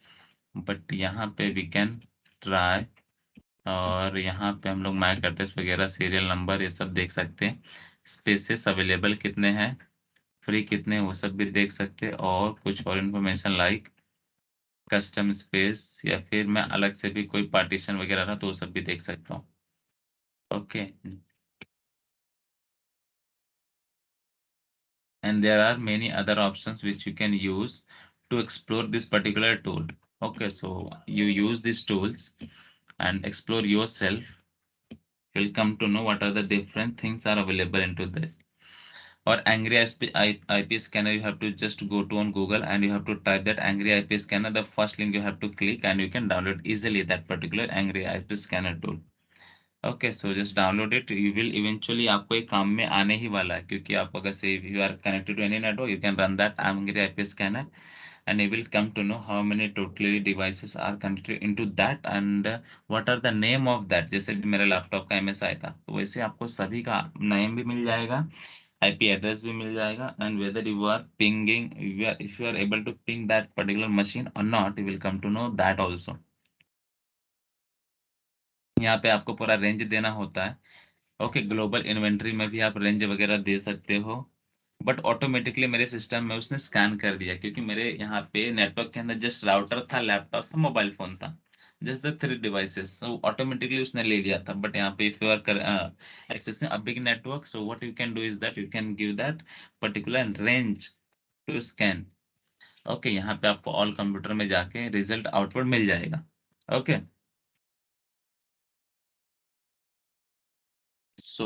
बट यहाँ पे वी कैन ट्राई, और यहाँ पे हम लोग मैक एड्रेस वगैरह, सीरियल नंबर, ये सब देख सकते हैं। स्पेसेस अवेलेबल कितने हैं, फ्री कितने हैं, वो सब भी देख सकते हैं, और कुछ और इन्फॉर्मेशन लाइक कस्टम स्पेस, या फिर मैं अलग से भी कोई पार्टीशन वगैरह रहा तो वो सब भी देख सकता हूँ। Okay, and there are many other options which you can use to explore this particular tool. Okay, so you use these tools and explore yourself. You'll come to know what are the different things are available into this. Or Angry IP scanner, you have to just go to on Google and you have to type that Angry IP scanner. The first link you have to click and you can download easily that particular Angry IP scanner tool. Okay, so just download it, you will eventually आपको एक काम में आने ही वाला है, क्योंकि आप अगर से you are connected to any network, you can run that Angry IP scanner and you will come to know how many totally devices are connected into that and what are the name of that. जैसे भी मेरे laptop का MSI था, तो वैसे आपको सभी का नेम भी मिल जाएगा, IP एड्रेस भी मिल जाएगा, and whether you are pinging, if you are able to ping that particular machine or not, you will come to know that also. यहाँ पे आपको पूरा रेंज देना होता है। ओके, ग्लोबल इन्वेंट्री में भी आप रेंज वगैरह दे सकते हो, बट ऑटोमेटिकली मेरे सिस्टम में उसने स्कैन कर दिया, क्योंकि मेरे यहाँ पे नेटवर्क के अंदर जस्ट राउटर था, लैपटॉप था, मोबाइल फोन था, just the 3 devices, so automatically उसने ले लिया था। बट यहाँ पे if you are accessing a big network, so what you can do is that you can give that particular range to scan. Okay, यहाँ पे आपको ऑल कंप्यूटर में जाके रिजल्ट आउटपुट मिल जाएगा। ओके, सो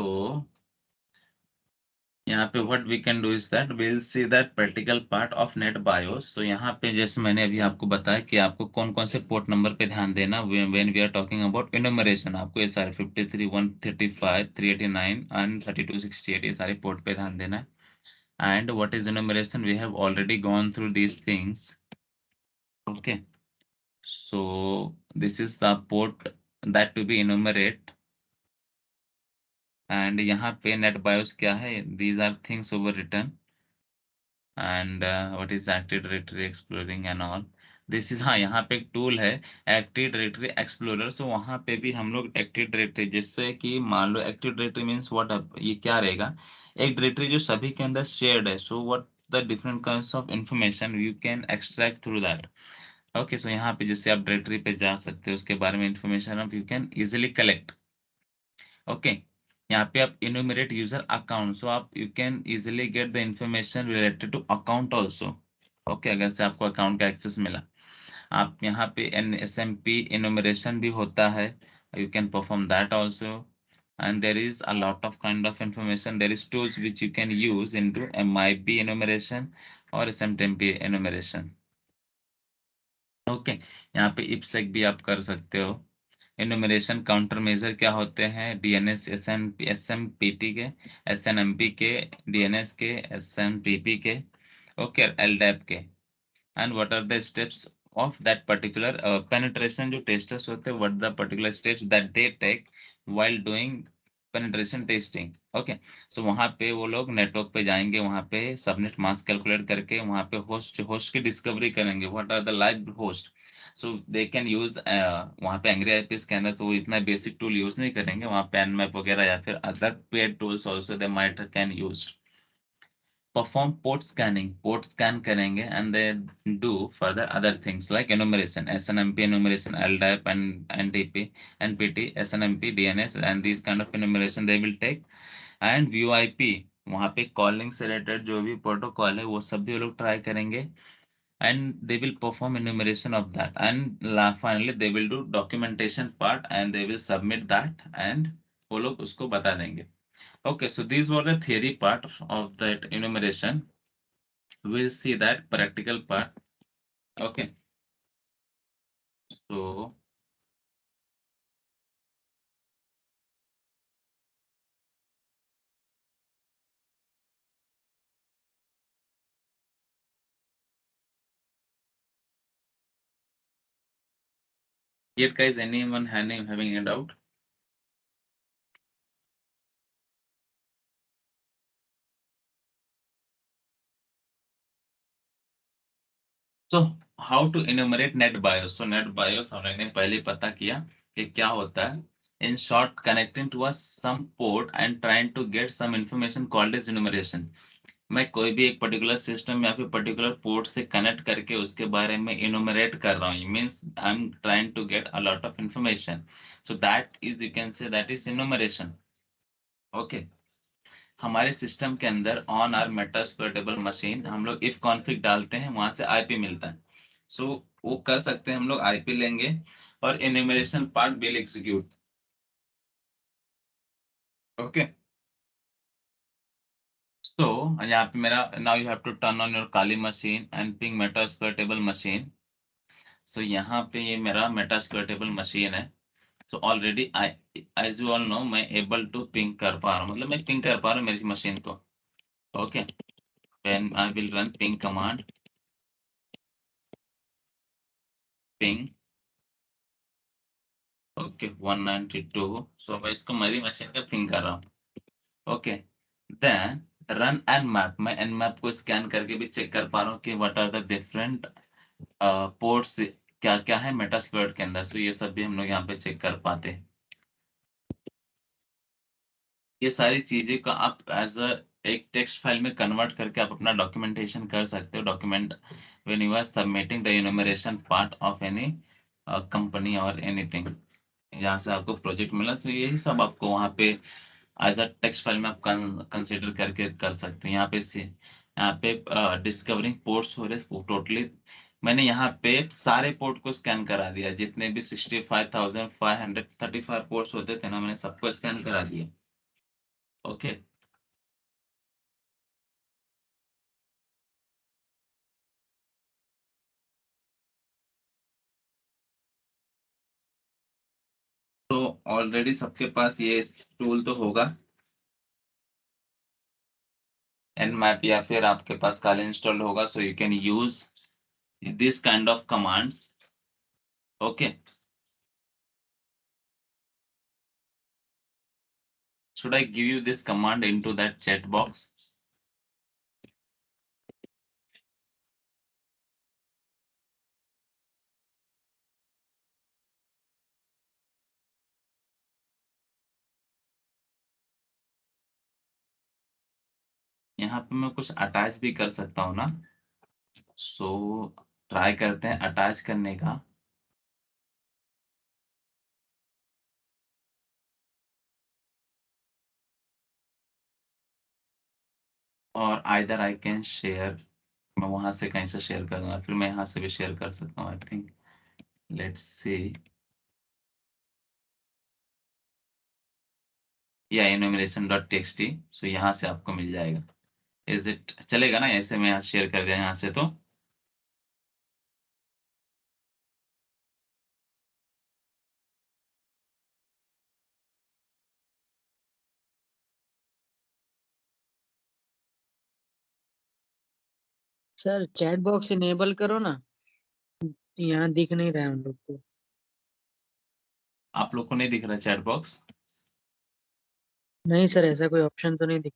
यहाँ पे what we can do is that will see that practical part of net BIOS. So यहाँ पे जैसे मैंने अभी आपको बताया कि आपको कौन कौन से पोर्ट नंबर पे ध्यान देना when we are talking about enumeration. आपको ये सारे 53, 135, 389 एंड 3268 ये सारे पोर्ट पे ध्यान देना है। And what is enumeration, we have already gone through these things. Okay, so this is the port that to be enumerate, and यहाँ पे नेट बायोस क्या है, these are things over return, and what is active directory exploring and all this is। हाँ, यहाँ पे एक tool है active directory explorer, सो वहाँ पे भी हम लोग एक्टिव डायरेक्टरी, जिससे कि मान लो एक्टिव डायरेक्टरी मीन्स व्हाट, ये क्या रहेगा, एक डायरेक्टरी जो सभी के अंदर शेयर्ड है, so what the different kinds of information you can extract through that. Okay, so यहाँ पे जैसे आप डायरेक्टरी पे जा सकते हो, उसके बारे में इंफॉर्मेशन आप you can easily collect. Okay, यहाँ पे आप enumerate यूजर अकाउंट, सो आप you can easily get the information related to account also. Okay, अगर से आपको अकाउंट का एक्सेस मिला, आप यहाँ पे SMP enumeration भी होता है, you can perform that also, and there is a lot of kind of information, there is tools which you can use into MIB enumeration or SMTP enumeration। Okay, यहाँ पे IPSEC भी आप कर सकते हो। इनुमरेशन काउंटर मेजर क्या होते हैं, DNS SMPT के, SNMP के, DNS के, SMPP के, ओके, LDAP के, and what are the steps of that particular penetration. जो टेस्टर्स होते हैं, what the particular steps that they take while doing penetration testing. Okay, so वहाँ पे वो लोग नेटवर्क पे जाएंगे, वहाँ पे सबनेट मास्क कैलकुलेट करके वहाँ पे होस्ट होस्ट की डिस्कवरी करेंगे, what are the live host, so they can use वहाँ पे एंग्री आईपी स्कैनर, तो वो इतना बेसिक टूल यूज नहीं करेंगे, वहाँ पे Nmap वगैरह या फिर other paid tools also they might can use. Perform port scan करेंगे, and they do further other things like enumeration, SNMP enumeration, LDAP and NTP, NPT, SNMP, DNS and these kind of enumeration they will take, and VoIP, वहाँ पे calling से related जो भी protocol है वो सब भी वो लोग ट्राई करेंगे, and they will perform enumeration of that, and finally they will do documentation part and they will submit that and वो लोग उसको बता देंगे। Okay, so these were the theory part of that enumeration. We'll see that practical part Okay, so yet guys, anyone having a doubt? So how to enumerate net bios? So net bios हमने पहले पता किया कि क्या होता है. In short, connecting to a some port and trying to get some information called as enumeration. मैं कोई भी एक पर्टिकुलर सिस्टम या फिर पर्टिकुलर पोर्ट से कनेक्ट करके उसके बारे में इनुमरेट कर रहा हूँ. Means I am trying to get a lot of information. So that is, you can say that is enumeration. Okay, हमारे सिस्टम के अंदर ऑन आर मेटास्प्लोरेटेबल मशीन हम लोग इफ कॉन्फिग डालते हैं, वहां से आईपी मिलता है. सो वो कर सकते हैं, हम लोग आईपी लेंगे और enumeration part will execute. Okay, so यहाँ पे मेरा now you have to turn on your Kali machine and ping metasploitable machine. So यहाँ पे ये मेरा मेटास्प्लोरेटेबल मशीन है. So already I, as you all know, मैं एबल टू पिंग कर पा रहा हूँ, मतलब मैं पिंग कर पा रहा हूँ मेरी मशीन को. Okay, when I will run ping command, ping okay 192. So मैं इसको मेरी मशीन पे पिंग कर रहा हूँ. Okay, then run Nmap. मैं एन मैप को स्कैन करके भी चेक कर पा रहा हूँ कि what are the different ports क्या क्या है मेटास्प्लोइट के अंदर. सो ये सब भी हम लोग यहाँ पे चेक कर पाते हैं. ये सारी चीजें का आप एज अ एक टेक्स्ट फाइल में कन्वर्ट करके आप अपना डॉक्यूमेंटेशन कर सकते हो. Document when you are submitting the enumeration part of any company और एनीथिंग. यहाँ से आपको प्रोजेक्ट मिला तो यही सब आपको वहाँ पे एज अ टेक्स्ट फाइल में आप कंसिडर करके कर सकते हैं. यहाँ पे डिस्कवरिंग पोर्ट्स हो रहे टोटली. मैंने यहाँ पे सारे पोर्ट को स्कैन करा दिया, जितने भी 65,535 पोर्ट्स होते थे ना, मैंने सबको स्कैन करा दिया. ओके, तो ऑलरेडी सबके पास ये टूल तो होगा, nmap, या फिर आपके पास काले इंस्टॉल होगा. So you can use this kind of commands. Okay, should I give you this command into that chat box? यहाँ पे मैं कुछ अटैच भी कर सकता हूँ ना. सो ट्राई करते हैं अटैच करने का. और आइदर आई कैन शेयर, मैं वहां से कहीं से शेयर करूंगा, फिर मैं यहाँ से भी शेयर कर सकता हूँ. आई थिंक लेट्स सी, या enumeration.txt. सो यहाँ से आपको मिल जाएगा. इज इट चलेगा ना? ऐसे मैं यहाँ शेयर कर दिया यहाँ से. तो सर चैट बॉक्स इनेबल करो ना, यहाँ दिख नहीं रहा है हम लोग को. आप लोग को नहीं दिख रहा चैट बॉक्स? नहीं सर, ऐसा कोई ऑप्शन तो नहीं दिख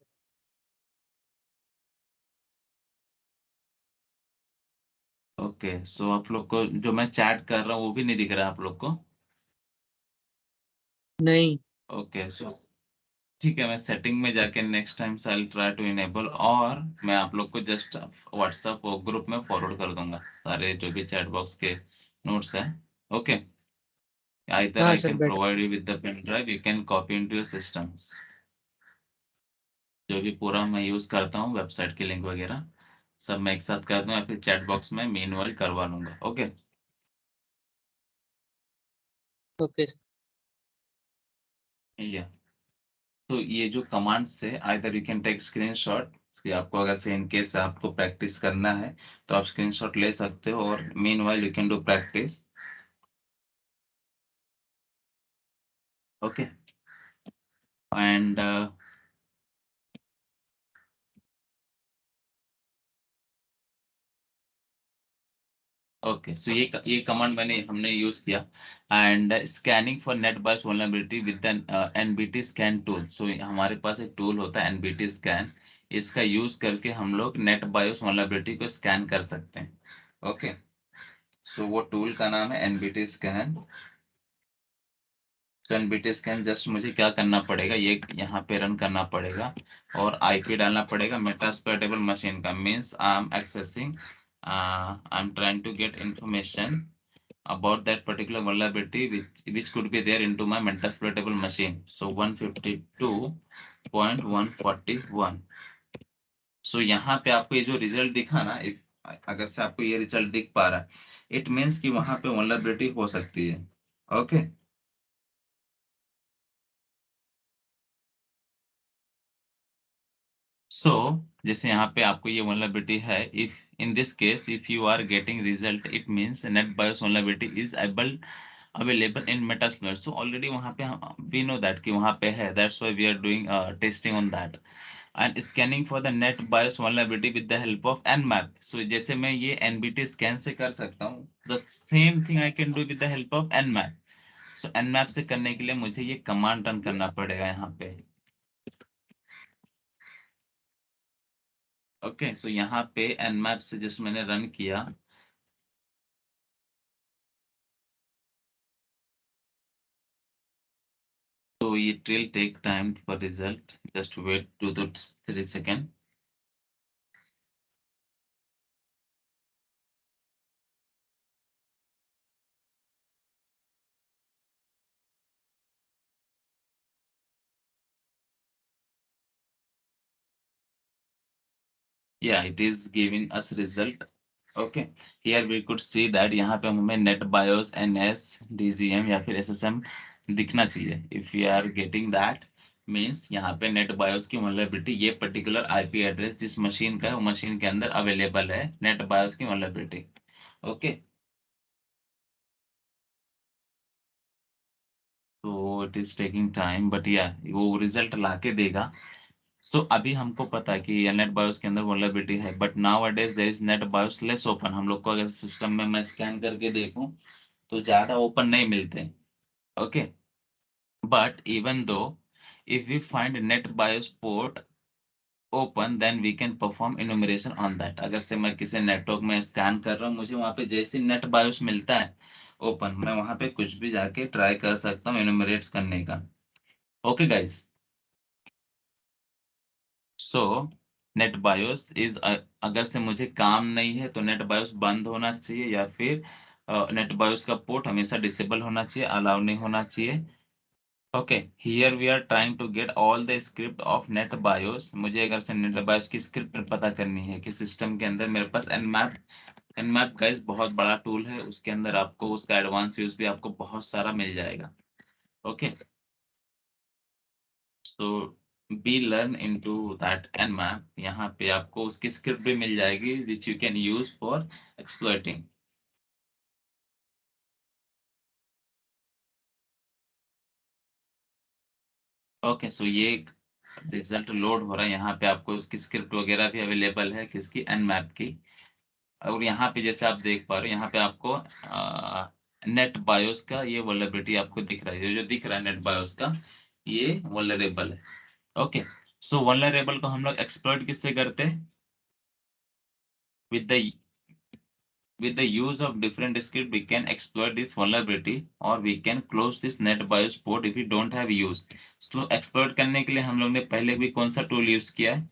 ओके, सो आप लोग को जो मैं चैट कर रहा हूँ वो भी नहीं दिख रहा आप लोग को? रहा. नहीं. ओके, सो ठीक है, मैं सेटिंग में जाके नेक्स्ट टाइम से आई ट्राई टू इनेबल, और मैं आप लोग को जस्ट व्हाट्सएप ग्रुप में फॉरवर्ड कर दूंगा सारे जो भी चैट बॉक्स के नोट्स है. ओके, either हाँ I sir, can better. provide you with the pen drive, you can copy into your systems. जो भी पूरा मैं यूज करता हूँ वेबसाइट की लिंक वगैरह सब मैं एक साथ कर दूं, या फिर चैट बॉक्स में मेनुअल करवा लूंगा. Okay, okay. या तो ये जो कमांड से either you can take screenshot कि आपको अगर से इन केस आपको प्रैक्टिस करना है तो आप स्क्रीनशॉट ले सकते हो और meanwhile you can do practice. Okay and okay so ये कमांड हमने यूज किया and scanning for net BIOS vulnerability with NBT scan tool. So हमारे पास एक टूल होता है एनबीटी स्कैन. इसका यूज करके हम लोग नेट बायस वल्नरेबिलिटी को स्कैन कर सकते हैं. ओके सो वो टूल का नाम है एनबीटी स्कैन. तो एनबीटी स्कैन जस्ट मुझे क्या करना पड़ेगा, ये यहाँ पे रन करना पड़ेगा और आईपी डालना पड़ेगा मेटास्प्लोइटेबल मशीन का. Means I am accessing, I am trying to get information about that particular vulnerability which could be there into my metasploitable machine. So 152.141. So यहाँ पे आपको ये जो रिजल्ट दिखा ना, अगर से आपको ये रिजल्ट दिख पा रहा है, इट मीन्स कि वहां पे वल्नरेबिलिटी हो सकती है. ओके सो जैसे यहाँ पे आपको ये वल्नरेबिलिटी है, if in this case if you are getting result it means NetBIOS vulnerability is available in Metasploit. So already वहां पे वी नो दैट कि वहां पे है, that's why we are doing testing on that and scanning for the NetBIOS vulnerability with the help of nmap. सो जैसे मैं ये nbt स्कैन से कर सकता हूँ, the same thing I can do with the help of nmap. So nmap से करने के लिए मुझे ये कमांड रन करना पड़ेगा यहाँ पे. ओके सो यहाँ पे nmap से जस्ट मैंने रन किया, so it will take time for result. Just wait 2 to 3 seconds. Yeah, it is giving us result. Okay, here we could see that यहाँ पे हमें net bios ns dgm या फिर ssm दिखना चाहिए. If we are getting that means यहाँ पे net bios की vulnerability ये particular IP address जिस मशीन का है वो मशीन के अंदर अवेलेबल है net bios की vulnerability. Okay, so it is taking time but yeah वो result लाके देगा. सो अभी हमको पता है कि नेट बायोस के अंदर वल्नरेबिलिटी है, but nowadays there is NetBIOS less open. हम लोग को अगर सिस्टम में मैं स्कैन करके देखूं तो ज्यादा ओपन नहीं मिलते. Okay but even though if we find NetBIOS port open then we can perform enumeration on that. अगर से मैं किसी नेटवर्क में स्कैन कर रहा हूँ, मुझे वहां पे जैसे नेट बायोस मिलता है ओपन, मैं वहां पे कुछ भी जाके ट्राई कर सकता हूँ इनुमरेट करने का. Okay guys so net BIOS is, अगर से मुझे काम नहीं है तो नेट बायोस बंद होना चाहिए या फिर नेट बायोस का पोर्ट हमेशा डिसेबल होना चाहिए, अलाउ नहीं होना चाहिए. Okay here we are trying to get all the script of net BIOS. मुझे अगर से नेट बायोस की स्क्रिप्ट पता करनी है कि सिस्टम के अंदर मेरे पास nmap गाइस बहुत बड़ा टूल है, उसके अंदर आपको उसका एडवांस यूज भी आपको बहुत सारा मिल जाएगा. Okay so be learn into that nmap. यहाँ पे आपको उसकी स्क्रिप्ट भी मिल जाएगी विच you can use for exploiting. Okay so ये रिजल्ट लोड हो रहा है, यहाँ पे आपको उसकी स्क्रिप्ट वगैरह भी अवेलेबल है किसकी nmap की. और यहाँ पे जैसे आप देख पा रहे हो यहाँ पे आपको नेट बायोस का ये वल्नरेबिलिटी आपको दिख रहा है, जो दिख रहा है नेट बायोस का ये वल्नरेबल है. ओके सो वल्नरेबल को हम लोग एक्सप्लॉइट किससे करते हैं, with the use of different script we can exploit this vulnerability or we can close this net bios port if we don't have use. So exploit करने के लिए हम लोग ने पहले भी कौन सा टूल यूज किया है,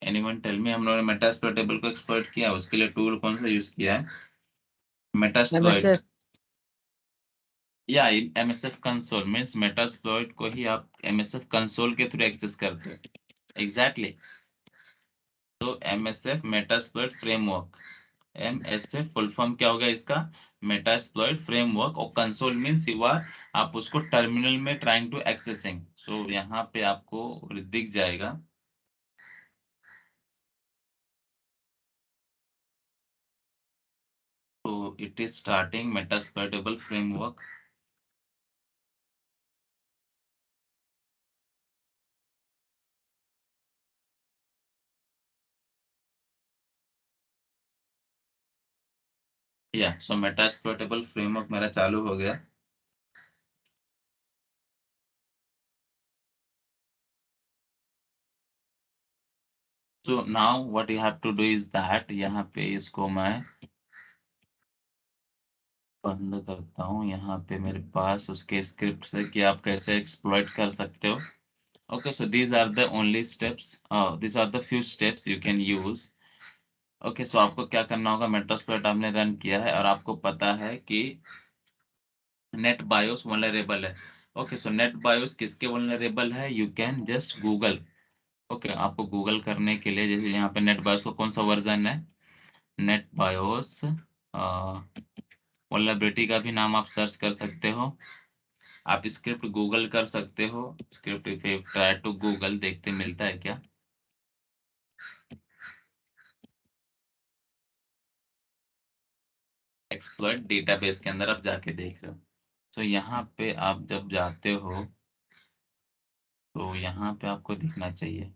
anyone tell me. हम लोगों ने मेटास्प्लॉइटेबल को एक्सप्लॉइट किया, उसके लिए टूल कौन सा यूज किया है, मेटास्प्लॉइट MSF या MSF कंसोल. मींस मेटास्प्लॉइट को ही आप MSF कंसोल के थ्रू एक्सेस करते हो. एग्जैक्टली तो MSF Metasploit framework. MSF full form क्या होगा इसका, मेटास्प्लॉइट फ्रेमवर्क और कंसोल मीन्स यू आर आप उसको टर्मिनल में ट्राइंग टू एक्सेसिंग। सो यहाँ पे आपको दिख जाएगा। तो it is starting Metasploitable framework. या सो मेटास्प्लॉइटेबल फ्रेमवर्क मेरा चालू हो गया। So now what you have to do is that यहाँ पे इसको मैं बंद करता हूँ। यहाँ पे मेरे पास उसके स्क्रिप्ट है कि आप कैसे एक्सप्लॉइट कर सकते हो। Okay, so these are the only steps. These are the few steps you can use. Okay, so आपको क्या करना होगा, मेटास्प्लॉइट आपने रन किया है और आपको पता है कि नेट बायोस वल्नरेबल है। ओके, सो नेट बायोस किसके वल्नरेबल है, you can just Google. Okay, आपको गूगल करने के लिए जैसे यहाँ पे नेट बायोस का कौन सा वर्जन है, नेट बायोस वल्नरेबिलिटी का भी नाम आप सर्च कर सकते हो। आप स्क्रिप्ट गूगल कर सकते हो। Script if you try to Google, देखते मिलता है क्या। एक्सप्लॉइट डेटाबेस के अंदर आप जाके देख रहे हो। तो यहाँ पे आप जब जाते हो तो यहाँ पे आपको दिखना चाहिए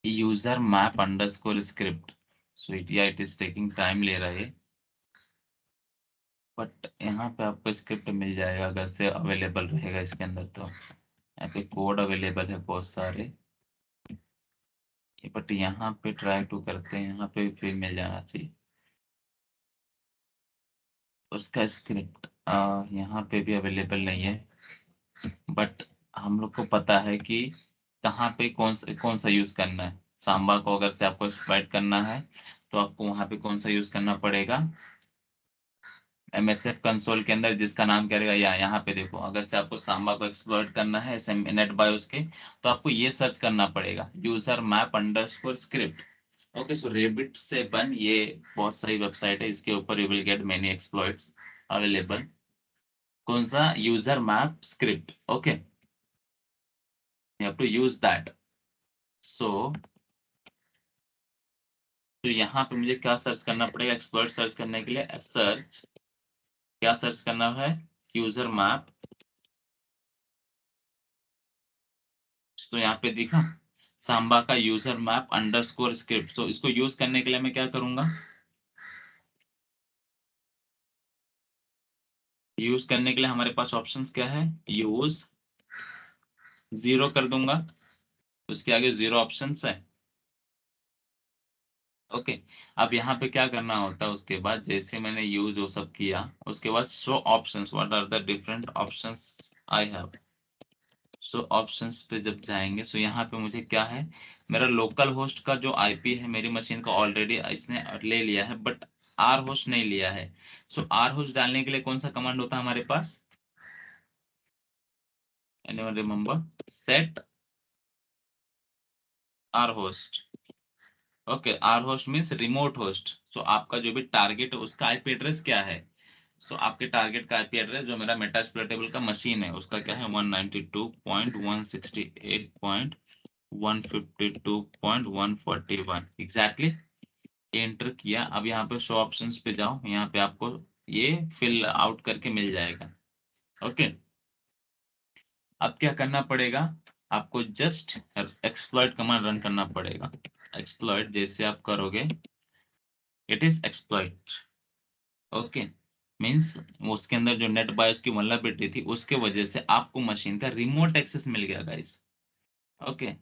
user map underscore script. So it is taking time ले रहा है, बट यहाँ पे आपको स्क्रिप्ट मिल जाएगा अगर से अवेलेबल रहेगा इसके अंदर। तो यहाँ पे कोड अवेलेबल है बहुत सारे, बट यहाँ पे ट्राई टू करते हैं, यहाँ पे फिर मिल जाना चाहिए उसका स्क्रिप्ट। यहाँ पे भी अवेलेबल नहीं है, बट हम लोग को पता है कि कहाँ पे कौन सा यूज करना है। सांबा को अगर से आपको एक्सप्लॉइट करना है तो आपको वहां पे कौन सा यूज करना पड़ेगा, एमएसएफ कंसोल के अंदर जिसका नाम क्या रहेगा, यहाँ पे देखो, अगर से आपको सांबा को एक्सप्लॉइट करना है नेट बायोस के, तो आपको ये सर्च करना पड़ेगा user map underscore script. Okay, so रेबिट से बन ये बहुत सही वेबसाइट है, इसके ऊपर you will get many exploits available. कौन सा, user map script. Okay, you have to use that. So तो यहाँ पे मुझे क्या सर्च करना पड़ेगा, एक्सप्लॉइट सर्च करने के लिए सर्च, क्या सर्च करना है, यूजर मैप। तो यहाँ पे दिखा सांबा का यूजर मैप अंडरस्कोर स्क्रिप्ट। तो इसको यूज करने के लिए मैं क्या करूंगा, यूज करने के लिए हमारे पास ऑप्शंस क्या है, यूज 0 कर दूंगा, उसके आगे 0 ऑप्शंस है। ओके, अब यहाँ पे क्या करना होता है, उसके बाद जैसे मैंने यूज वो सब किया, उसके बाद show options, what are the different options I have. So options पे जब जाएंगे, सो यहाँ पे मुझे क्या है, मेरा लोकल होस्ट का जो आईपी है मेरी मशीन का ऑलरेडी इसने ले लिया है, बट आर होस्ट नहीं लिया है। सो आर होस्ट डालने के लिए कौन सा कमांड होता है हमारे पास, anyone remember, set R host. Okay, R host means remote host. So आपका जो भी टारगेट है उसका आईपी एड्रेस क्या है, सो आपके टारगेट का आईपी एड्रेस जो मेरा मेटास्प्लॉइटेबल का मशीन है उसका क्या है, 192.168.152.141 एग्जैक्टली। एंटर किया। अब यहाँ पे शो ऑप्शंस पे जाओ, यहाँ पे आपको ये फिल आउट करके मिल जाएगा। ओके, अब क्या करना पड़ेगा, आपको जस्ट एक्सप्लॉइट कमांड रन करना पड़ेगा। एक्सप्लॉइट जैसे आप करोगे, it is exploit. Okay, means उसके अंदर जो नेट बायोस की वल्नरेबिलिटी थी उसके वजह से आपको मशीन का रिमोट एक्सेस मिल गया guys. Okay,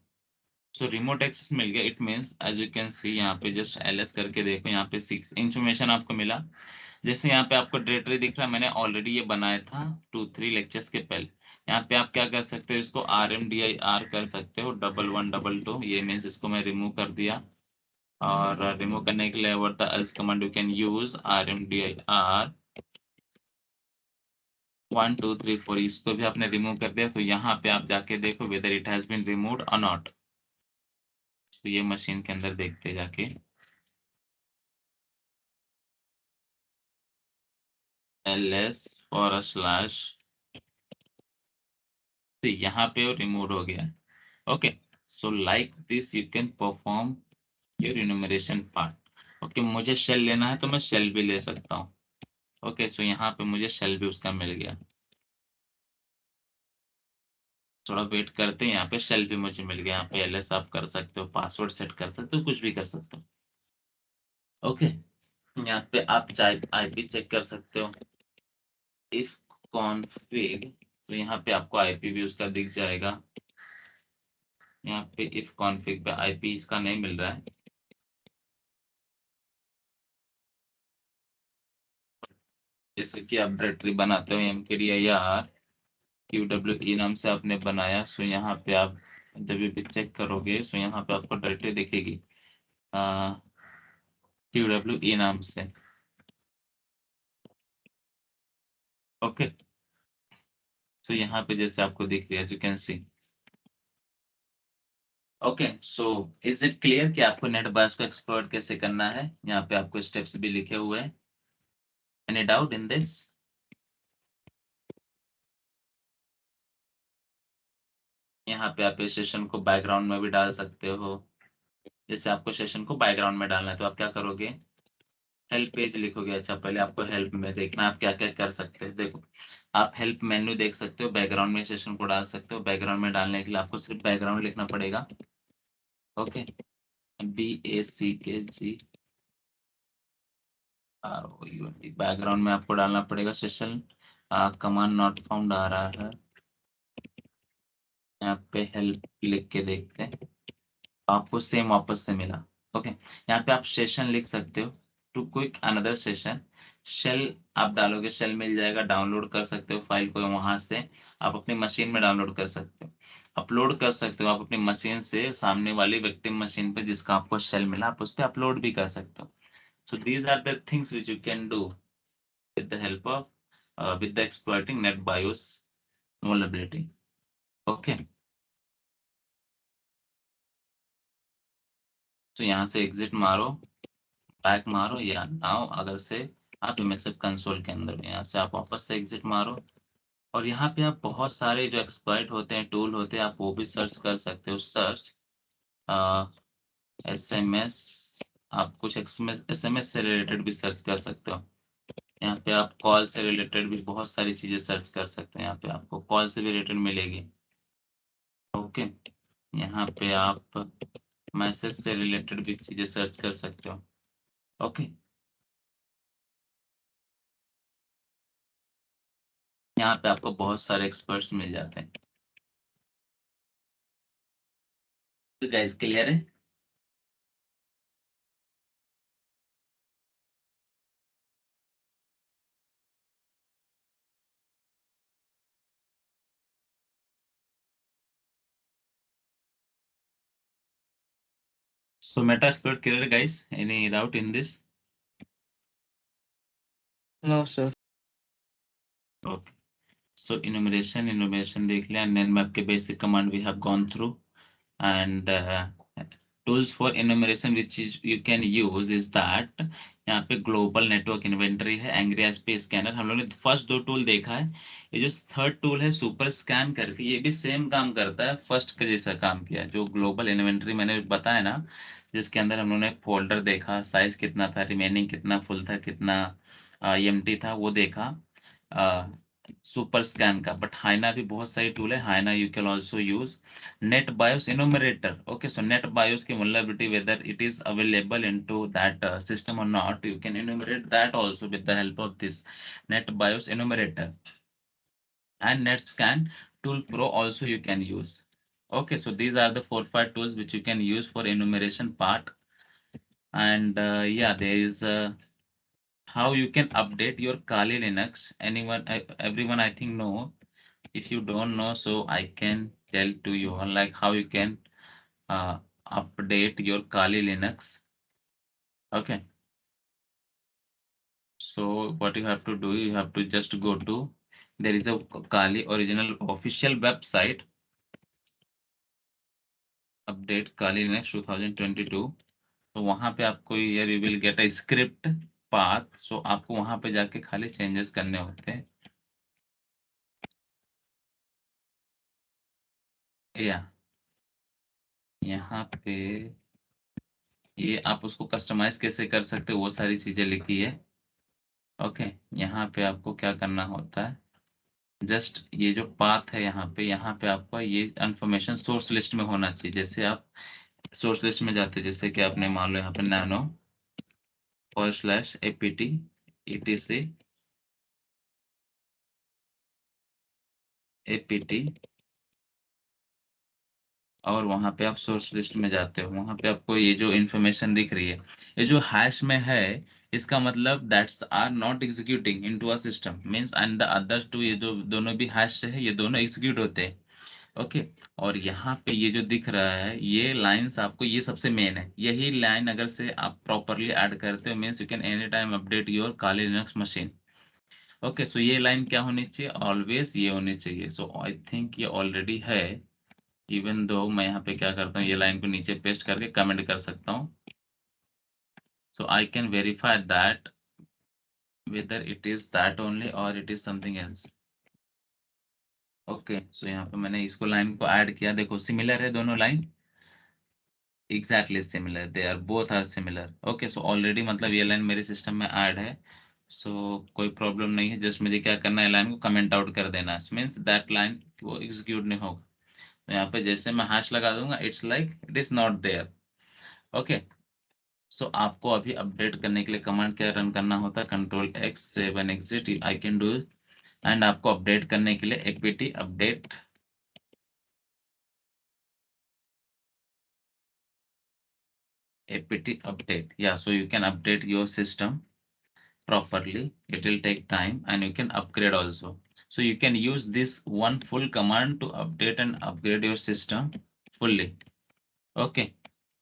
so remote access मिल गया, it means as you can see, यहाँ पे जस्ट एलएस करके देखो, यहाँ पे 6 इंफॉर्मेशन आपको मिला। जैसे यहाँ पे आपको डायरेक्टरी दिख रहा है, मैंने ऑलरेडी ये बनाया था 2-3 लेक्चर्स के पहले। यहाँ पे आप क्या कर सकते हो, इसको RMDIR कर सकते हो 1122, ये मीन्स इसको मैं रिमूव कर दिया। और रिमूव करने के लिए what the L's command you can use, RMDIR 1 2 3 4, इसको भी आपने रिमूव कर दिया। तो यहाँ पे आप जाके देखो whether it has been removed और नॉट। तो ये मशीन के अंदर देखते जाके ls/, यहाँ पे वो रिमूव हो गया। Okay, so like this you can perform your enumeration part. Okay, मुझे शेल लेना है तो मैं शेल भी ले सकता हूँ। ओके, सो यहाँ पे मुझे शेल भी उसका मिल गया। थोड़ा वेट करते हैं, यहाँ पे शेल भी मुझे मिल गया। यहाँ पे ls आप कर सकते हो, पासवर्ड सेट कर सकते हो, कुछ भी कर सकते हो। ओके, यहाँ पे आप चाहे आईपी चेक कर सकते हो, इफ कॉन्फिग, तो यहाँ पे आपको आईपी भी उसका दिख जाएगा। यहाँ पे इफ कॉन्फिग पे आईपी इसका नहीं मिल रहा है। जैसे कि आप डायरेक्टरी बनाते हो mkdir QWE नाम से आपने बनाया, सो यहाँ पे आप जब भी चेक करोगे सो यहाँ पे आपको डायरेक्टरी दिखेगी QWE नाम से। ओके, सो यहाँ पे जैसे आपको दिख रही है, you can C. Okay, so is it clear कि आपको नेट बायस को एक्सप्लॉइट कैसे करना है? यहाँ पे आपको स्टेप्स भी लिखे हुए हैं। Any doubt in this? यहाँ पे आप इस सेशन को बैकग्राउंड में भी डाल सकते हो। जैसे आपको सेशन को बैकग्राउंड में डालना है तो आप क्या करोगे, हेल्प पेज लिखोगे। अच्छा, पहले आपको हेल्प में देखना आप क्या क्या कर सकते हैं। देखो, आप हेल्प मेन्यू देख सकते हो, बैकग्राउंड में सेशन को डाल सकते हो। बैकग्राउंड में डालने के लिए आपको सिर्फ बैकग्राउंड लिखना पड़ेगा। ओके, BACKGROUND, बैकग्राउंड में आपको डालना पड़ेगा सेशन। कमांड नॉट फाउंड आ रहा है, यहाँ पे हेल्प लिख के देखते हैं, आपको सेम वापस से मिला। ओके, यहाँ पे आप सेशन लिख सकते हो, to quick another session. Shell आप डालोगे, शेल मिल जाएगा, डाउनलोड कर सकते हो फाइल को, वहां से आप अपनी मशीन में डाउनलोड कर सकते हो, अपलोड कर सकते हो आप अपनी मशीन से सामने वाली विक्टिम मशीन पे जिसका आपको शेल मिला, आप उस पर अपलोड भी कर सकते हो। So these are the things which you can do with the help of with the exploiting NetBIOS vulnerability. Okay, तो यहाँ से एग्जिट मारो, बैक मारो, या नाउ अगर से आप इमेज कंसोल के अंदर हो, यहाँ से आप वापस से एग्जिट मारो, और यहाँ पे आप बहुत सारे जो एक्सप्लॉइट होते हैं, टूल होते हैं, आप वो भी सर्च कर सकते हो। सर्च SMS, आप कुछ SMS से रिलेटेड भी सर्च कर सकते हो। यहाँ पे आप कॉल से रिलेटेड भी बहुत सारी चीजें सर्च कर सकते हैं, यहाँ पे आपको कॉल से भी रिलेटेड मिलेगी। ओके, यहाँ पे आप मैसेज से रिलेटेड भी चीजें सर्च कर सकते हो। ओके, यहाँ पे आपको बहुत सारे एक्सपर्ट्स मिल जाते हैं। तो गाइस, क्लियर है? So Metasploit clear, guys? Any doubt in this? No, sir. Okay. So enumeration देख लिया, nmap के basic command we have gone through, and tools for enumeration which is you can use is that यहाँ पे global network inventory है, angry SP scanner. हम लोग ने first दो टूल देखा है। ये जो थर्ड टूल है सुपर स्कैन करके, ये भी सेम काम करता है, फर्स्ट के जैसा काम किया। जो ग्लोबल इन्वेंटरी मैंने बताया ना, जिसके अंदर हम लोगों ने फोल्डर देखा, साइज कितना था, रिमेनिंग कितना फुल था, कितना एम्प्टी था, वो देखा सुपर स्कैन का। बट हाइना भी बहुत सारी टूल है, hyena you can also use. NetBIOS enumerator. Okay, so NetBIOS की vulnerability, whether it is available into that system or not, you can enumerate that also with the help of this NetBIOS enumerator. And NetScan Tool Pro also you can use. Okay, so these are the 4-5 tools which you can use for enumeration part. And yeah, there is how you can update your Kali Linux. Everyone I think know. If you don't know, so I can tell to you like how you can update your Kali Linux. Okay, so what you have to do, you have to just go to, there is a Kali original official website. update Kali Linux 2022, तो वहां पे आपको here you will get a script path, so आपको वहां पे जाके खाली changes करने होते हैं। या यहाँ पे ये आप उसको कस्टमाइज कैसे कर सकते हो वो सारी चीजें लिखी है। ओके, यहाँ पे आपको क्या करना होता है, जस्ट ये जो पाथ है यहाँ पे आपका ये इन्फॉर्मेशन सोर्स लिस्ट में होना चाहिए। जैसे आप सोर्स लिस्ट में जाते हैं, जैसे कि आपने मान लो यहाँ पे नैनो /apt etc apt, और वहां पे आप सोर्स लिस्ट में जाते हो, वहां पे आपको ये जो इन्फॉर्मेशन दिख रही है, ये जो हैश में है, इसका मतलब that's are not executing into a system means, and the others too, ये जो दोनों भी हैश है ये दोनों एग्जीक्यूट होते हैं। ओके, और यहाँ पे ये जो दिख रहा है ये लाइंस आपको, ये सबसे मेन है, यही लाइन अगर से आप प्रॉपरली ऐड करते हो means you can any time update your Kali Linux machine. Okay, so ये लाइन क्या होनी चाहिए, ऑलवेज ये होनी चाहिए। सो आई थिंक ये ऑलरेडी है, इवन दो मैं यहाँ पे क्या करता हूँ, ये लाइन को नीचे पेस्ट करके कमेंट कर सकता हूँ, so I can verify that whether it is that only or it is something else। Okay, so यहाँ पे मैंने इसको लाइन को ऐड किया, देखो सिमिलर है दोनों line, exactly similar, they are both are similar. Okay, so already मतलब ये लाइन मेरे सिस्टम में ऐड है, सो कोई प्रॉब्लम नहीं है, जस्ट मुझे क्या करना है, लाइन को कमेंट आउट कर देना है, मीन्स दैट लाइन वो एग्जीक्यूट नहीं होगा। तो यहाँ पे जैसे मैं हैश लगा दूंगा, it's like it is not there. Okay, so आपको अभी अपडेट करने के लिए कमांड क्या रन करना होता है, Ctrl+X7 exit, I can do, and आपको अपडेट करने के लिए apt update apt update, yeah, so you can update your system properly. It will take time and you can upgrade also, so you can use this one full command to update and upgrade your system fully. Okay,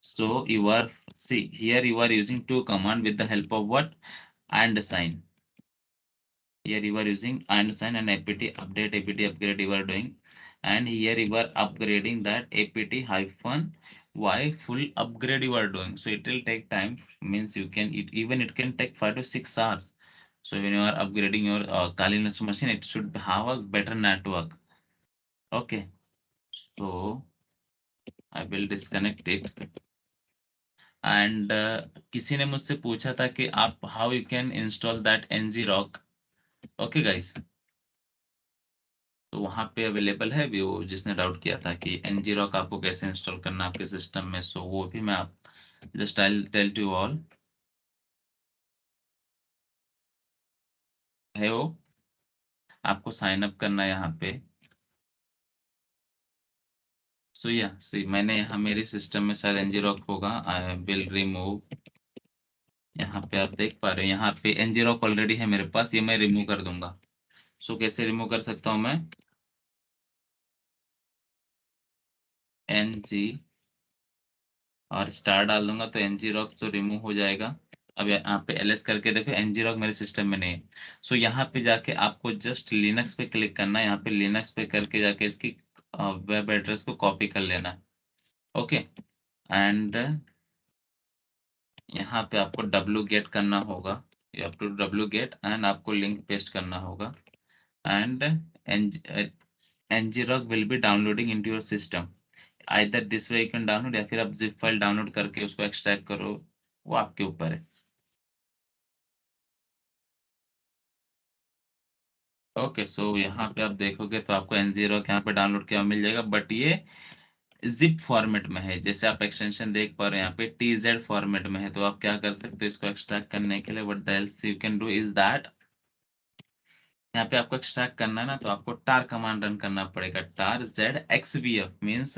so you are, see here you are using two command with the help of what, and sign. Here you are using and sign and apt update apt upgrade you are doing, and here you are upgrading that apt hyphen y full upgrade you are doing, so it will take time, means you can, it even it can take 5 to 6 hours. So when you are upgrading your Kali Linux machine, it should have a better network. Okay, so I will disconnect it, and किसी ने मुझसे पूछा था कि आप how you can install that ngrok। okay guys, तो वहां पे अवेलेबल है भी, वो जिसने डाउट किया था कि ngrok आपको कैसे इंस्टॉल करना आपके सिस्टम में, सो वो भी मैं आप just I tell to all है, वो आपको साइन अप करना है यहाँ पे। सो या सी मैंने यहाँ मेरे सिस्टम में शायद ngrok होगा, आई विल रिमूव, यहाँ पे आप देख पा रहे हैं यहाँ पे ngrok ऑलरेडी है मेरे पास, ये मैं रिमूव कर दूंगा। सो कैसे रिमूव कर सकता हूँ मैं, ng और स्टार डाल दूंगा तो ngrok तो रिमूव हो जाएगा। अब यहाँ पे ls करके देखो, ngrok मेरे सिस्टम में नहीं है। सो यहाँ पे जाके आपको जस्ट लिनक्स पे क्लिक करना है, यहाँ पे लिनक्स पे करके जाके इसकी वेब एड्रेस को कॉपी कर लेना है। ओके, एंड यहाँ पे आपको wget करना होगा, you have to wget and आपको लिंक पेस्ट करना होगा, and ngrok will be downloading into your system, either this way you can download, या फिर आप zip फाइल डाउनलोड करके उसको एक्सट्रैक्ट करो, वो आपके ऊपर है। ओके, सो यहाँ पे आप देखोगे तो आपको ngrok यहाँ पे डाउनलोड किया मिल जाएगा, बट ये जिप फॉर्मेट में है, जैसे आप एक्सटेंशन देख पा रहे हैं यहाँ पे tz फॉर्मेट में है। तो आप क्या कर सकते हो इसको एक्सट्रैक्ट करने के लिए, what the L's you can do is that, यहाँ पे आपको एक्सट्रैक्ट करना है ना, तो आपको tar कमांड रन करना पड़ेगा, tar zxvf मींस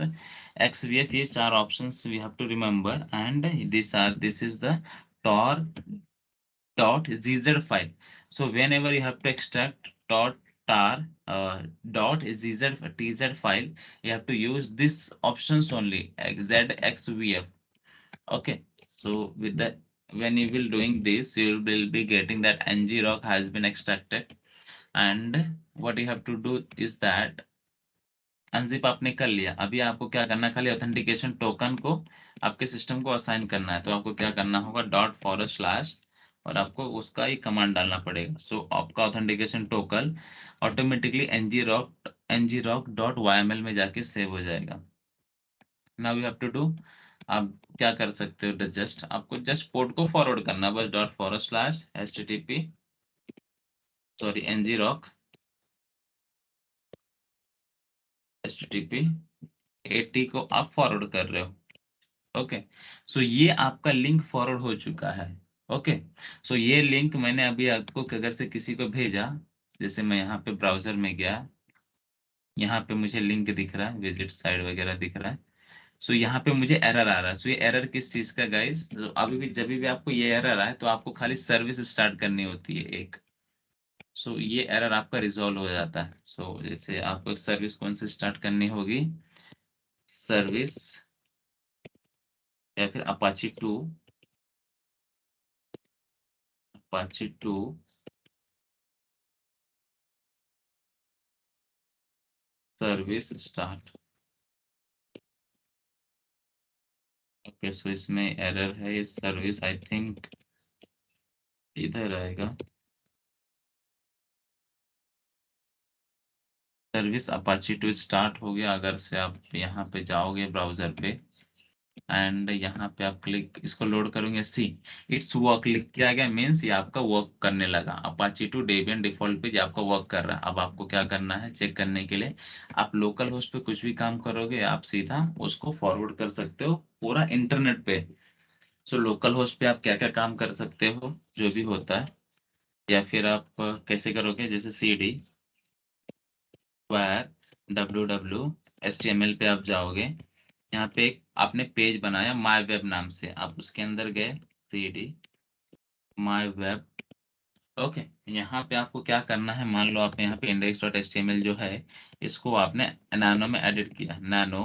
xvf, ये चार options we have to remember, and this is the tar .gz file. So whenever you have to extract tar .tz file, you have to use this options only, zxvf. Okay, so with that, when you will doing this, you will be getting that ngrok has been extracted, and what you have to do is that unzip आपने कर लिया। अभी आपको क्या करना है, खाली authentication token को आपके सिस्टम को असाइन करना है। तो आपको क्या करना होगा, ./ और आपको उसका ही कमांड डालना पड़ेगा। सो आपका ऑथेंटिकेशन टोकन ऑटोमेटिकली ngRock.yml में जाके सेव हो जाएगा। Now you have to do, आप क्या कर सकते हो, जस्ट आपको जस्ट पोर्ट को फॉरवर्ड करना है बस ./ ngRock http 80 को आप फॉरवर्ड कर रहे हो। ओके, सो ये आपका लिंक फॉरवर्ड हो चुका है। ओके, सो ये लिंक मैंने अभी आपको अगर से किसी को भेजा, जैसे मैं यहाँ पे ब्राउजर में गया, यहाँ पे मुझे लिंक दिख रहा है, विजिट साइट वगैरह दिख रहा है। सो यहाँ पे मुझे एरर आ रहा है। सो ये एरर किस चीज का गाइस, तो अभी भी जब भी आपको ये एरर आए तो आपको खाली सर्विस स्टार्ट करनी होती है एक। सो ये एरर आपका रिजॉल्व हो जाता है। सो जैसे आपको एक सर्विस कौन सी स्टार्ट करनी होगी, सर्विस या फिर अपाची 2 सर्विस स्टार्ट। ओके, सो इसमें एरर है, ये सर्विस आई थिंक इधर आएगा, सर्विस अपाची 2 स्टार्ट हो गया। अगर से आप यहाँ पे जाओगे ब्राउजर पे एंड यहाँ पे आप क्लिक इसको लोड करोगे, सी इट्स वर्क क्लिक किया गया, मीन्स ये आपका वर्क करने लगा। अपाची 2 डेबियन डिफॉल्ट पे ये आपका वर्क कर रहा है। अब आपको क्या करना है, चेक करने के लिए आप लोकल होस्ट पे कुछ भी काम करोगे, आप सीधा उसको फॉरवर्ड कर सकते हो पूरा इंटरनेट पे। सो लोकल होस्ट पे आप क्या क्या काम कर सकते हो, जो भी होता है, या फिर आप कैसे करोगे, जैसे cd where www html पे आप जाओगे, यहाँ पे एक आपने पेज बनाया माई वेब नाम से, आप उसके अंदर गए cd माई वेब। ओके, यहाँ पे आपको क्या करना है, मान लो आप यहाँ पे index.html जो है इसको आपने नैनो में एडिट किया, nano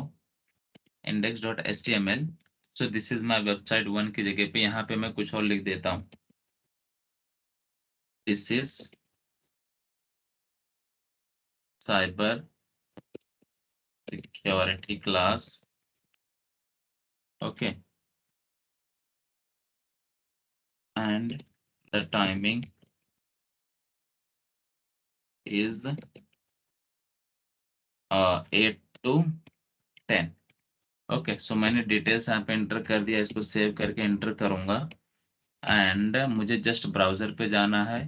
index.html। So this is my website 1 की जगह पे यहाँ पे मैं कुछ और लिख देता हूँ, this is cyber security class. Okay, and the timing is 8 to 10। Okay, so मैंने डिटेल्स यहाँ पे एंटर कर दिया, इसको सेव करके एंटर करूंगा एंड मुझे जस्ट ब्राउजर पे जाना है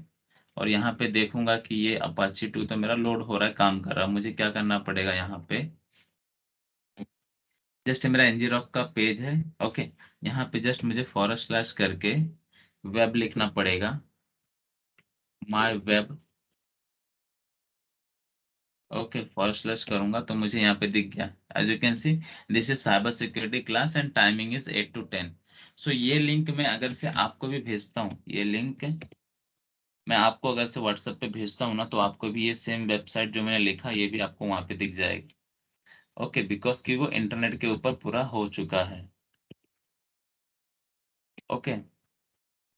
और यहाँ पे देखूंगा कि ये अपाची 2 तो मेरा लोड हो रहा है, काम कर रहा है। मुझे क्या करना पड़ेगा, यहाँ पे जस्ट मेरा ngRock का पेज है। ओके, यहाँ पे जस्ट मुझे / करके वेब लिखना पड़ेगा, माई वेब। ओके, / करूंगा तो मुझे यहाँ पे दिख गया, as you can see this is cyber security class and timing is 8 to 10। So ये लिंक मैं अगर से आपको भी भेजता हूँ, ये लिंक मैं आपको अगर से व्हाट्सएप पे भेजता हूँ ना, तो आपको भी ये सेम वेबसाइट जो मैंने लिखा ये भी आपको वहां पे दिख जाएगी। ओके, बिकॉज कि वो इंटरनेट के ऊपर पूरा हो चुका है। ओके,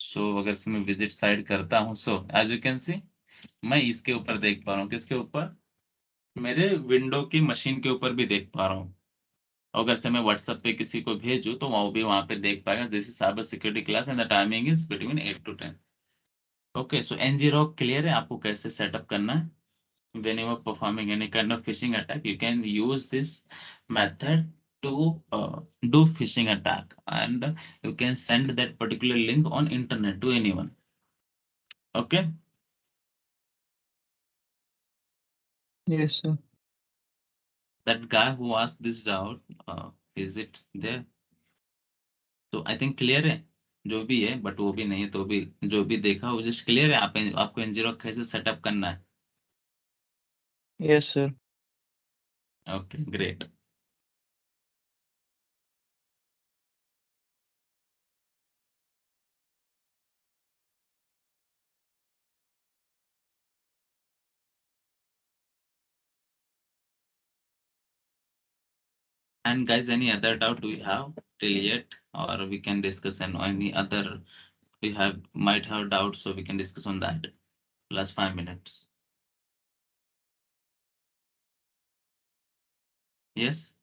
सो अगर से मैं विजिट साइट करता हूँ, so as you can see मैं इसके ऊपर देख पा रहा हूँ, किसके ऊपर, मेरे विंडो की मशीन के ऊपर भी देख पा रहा हूँ। अगर से मैं व्हाट्सएप पे किसी को भेजूं तो वो भी वहां पे देख पाएगा, this is cyber security class and the timing is between 8 to 10। Okay, so ngRock clear है आपको कैसे सेटअप करना है। when you are performing any kind of phishing attack, you can use this method to do phishing attack, and you can send that particular link on internet to anyone. Okay, Yes, sir. that guy who asked this doubt, is it there? तो आई think clear है, जो भी है, but वो भी नहीं है तो भी जो भी देखा वो जस्ट क्लियर है। आपको ngRock कैसे सेटअप करना है। Yes, sir. Okay, great. And guys, any other doubt do you have till yet, or we can discuss on any other, we have might have doubts, so we can discuss on that. Last 5 minutes. Yes.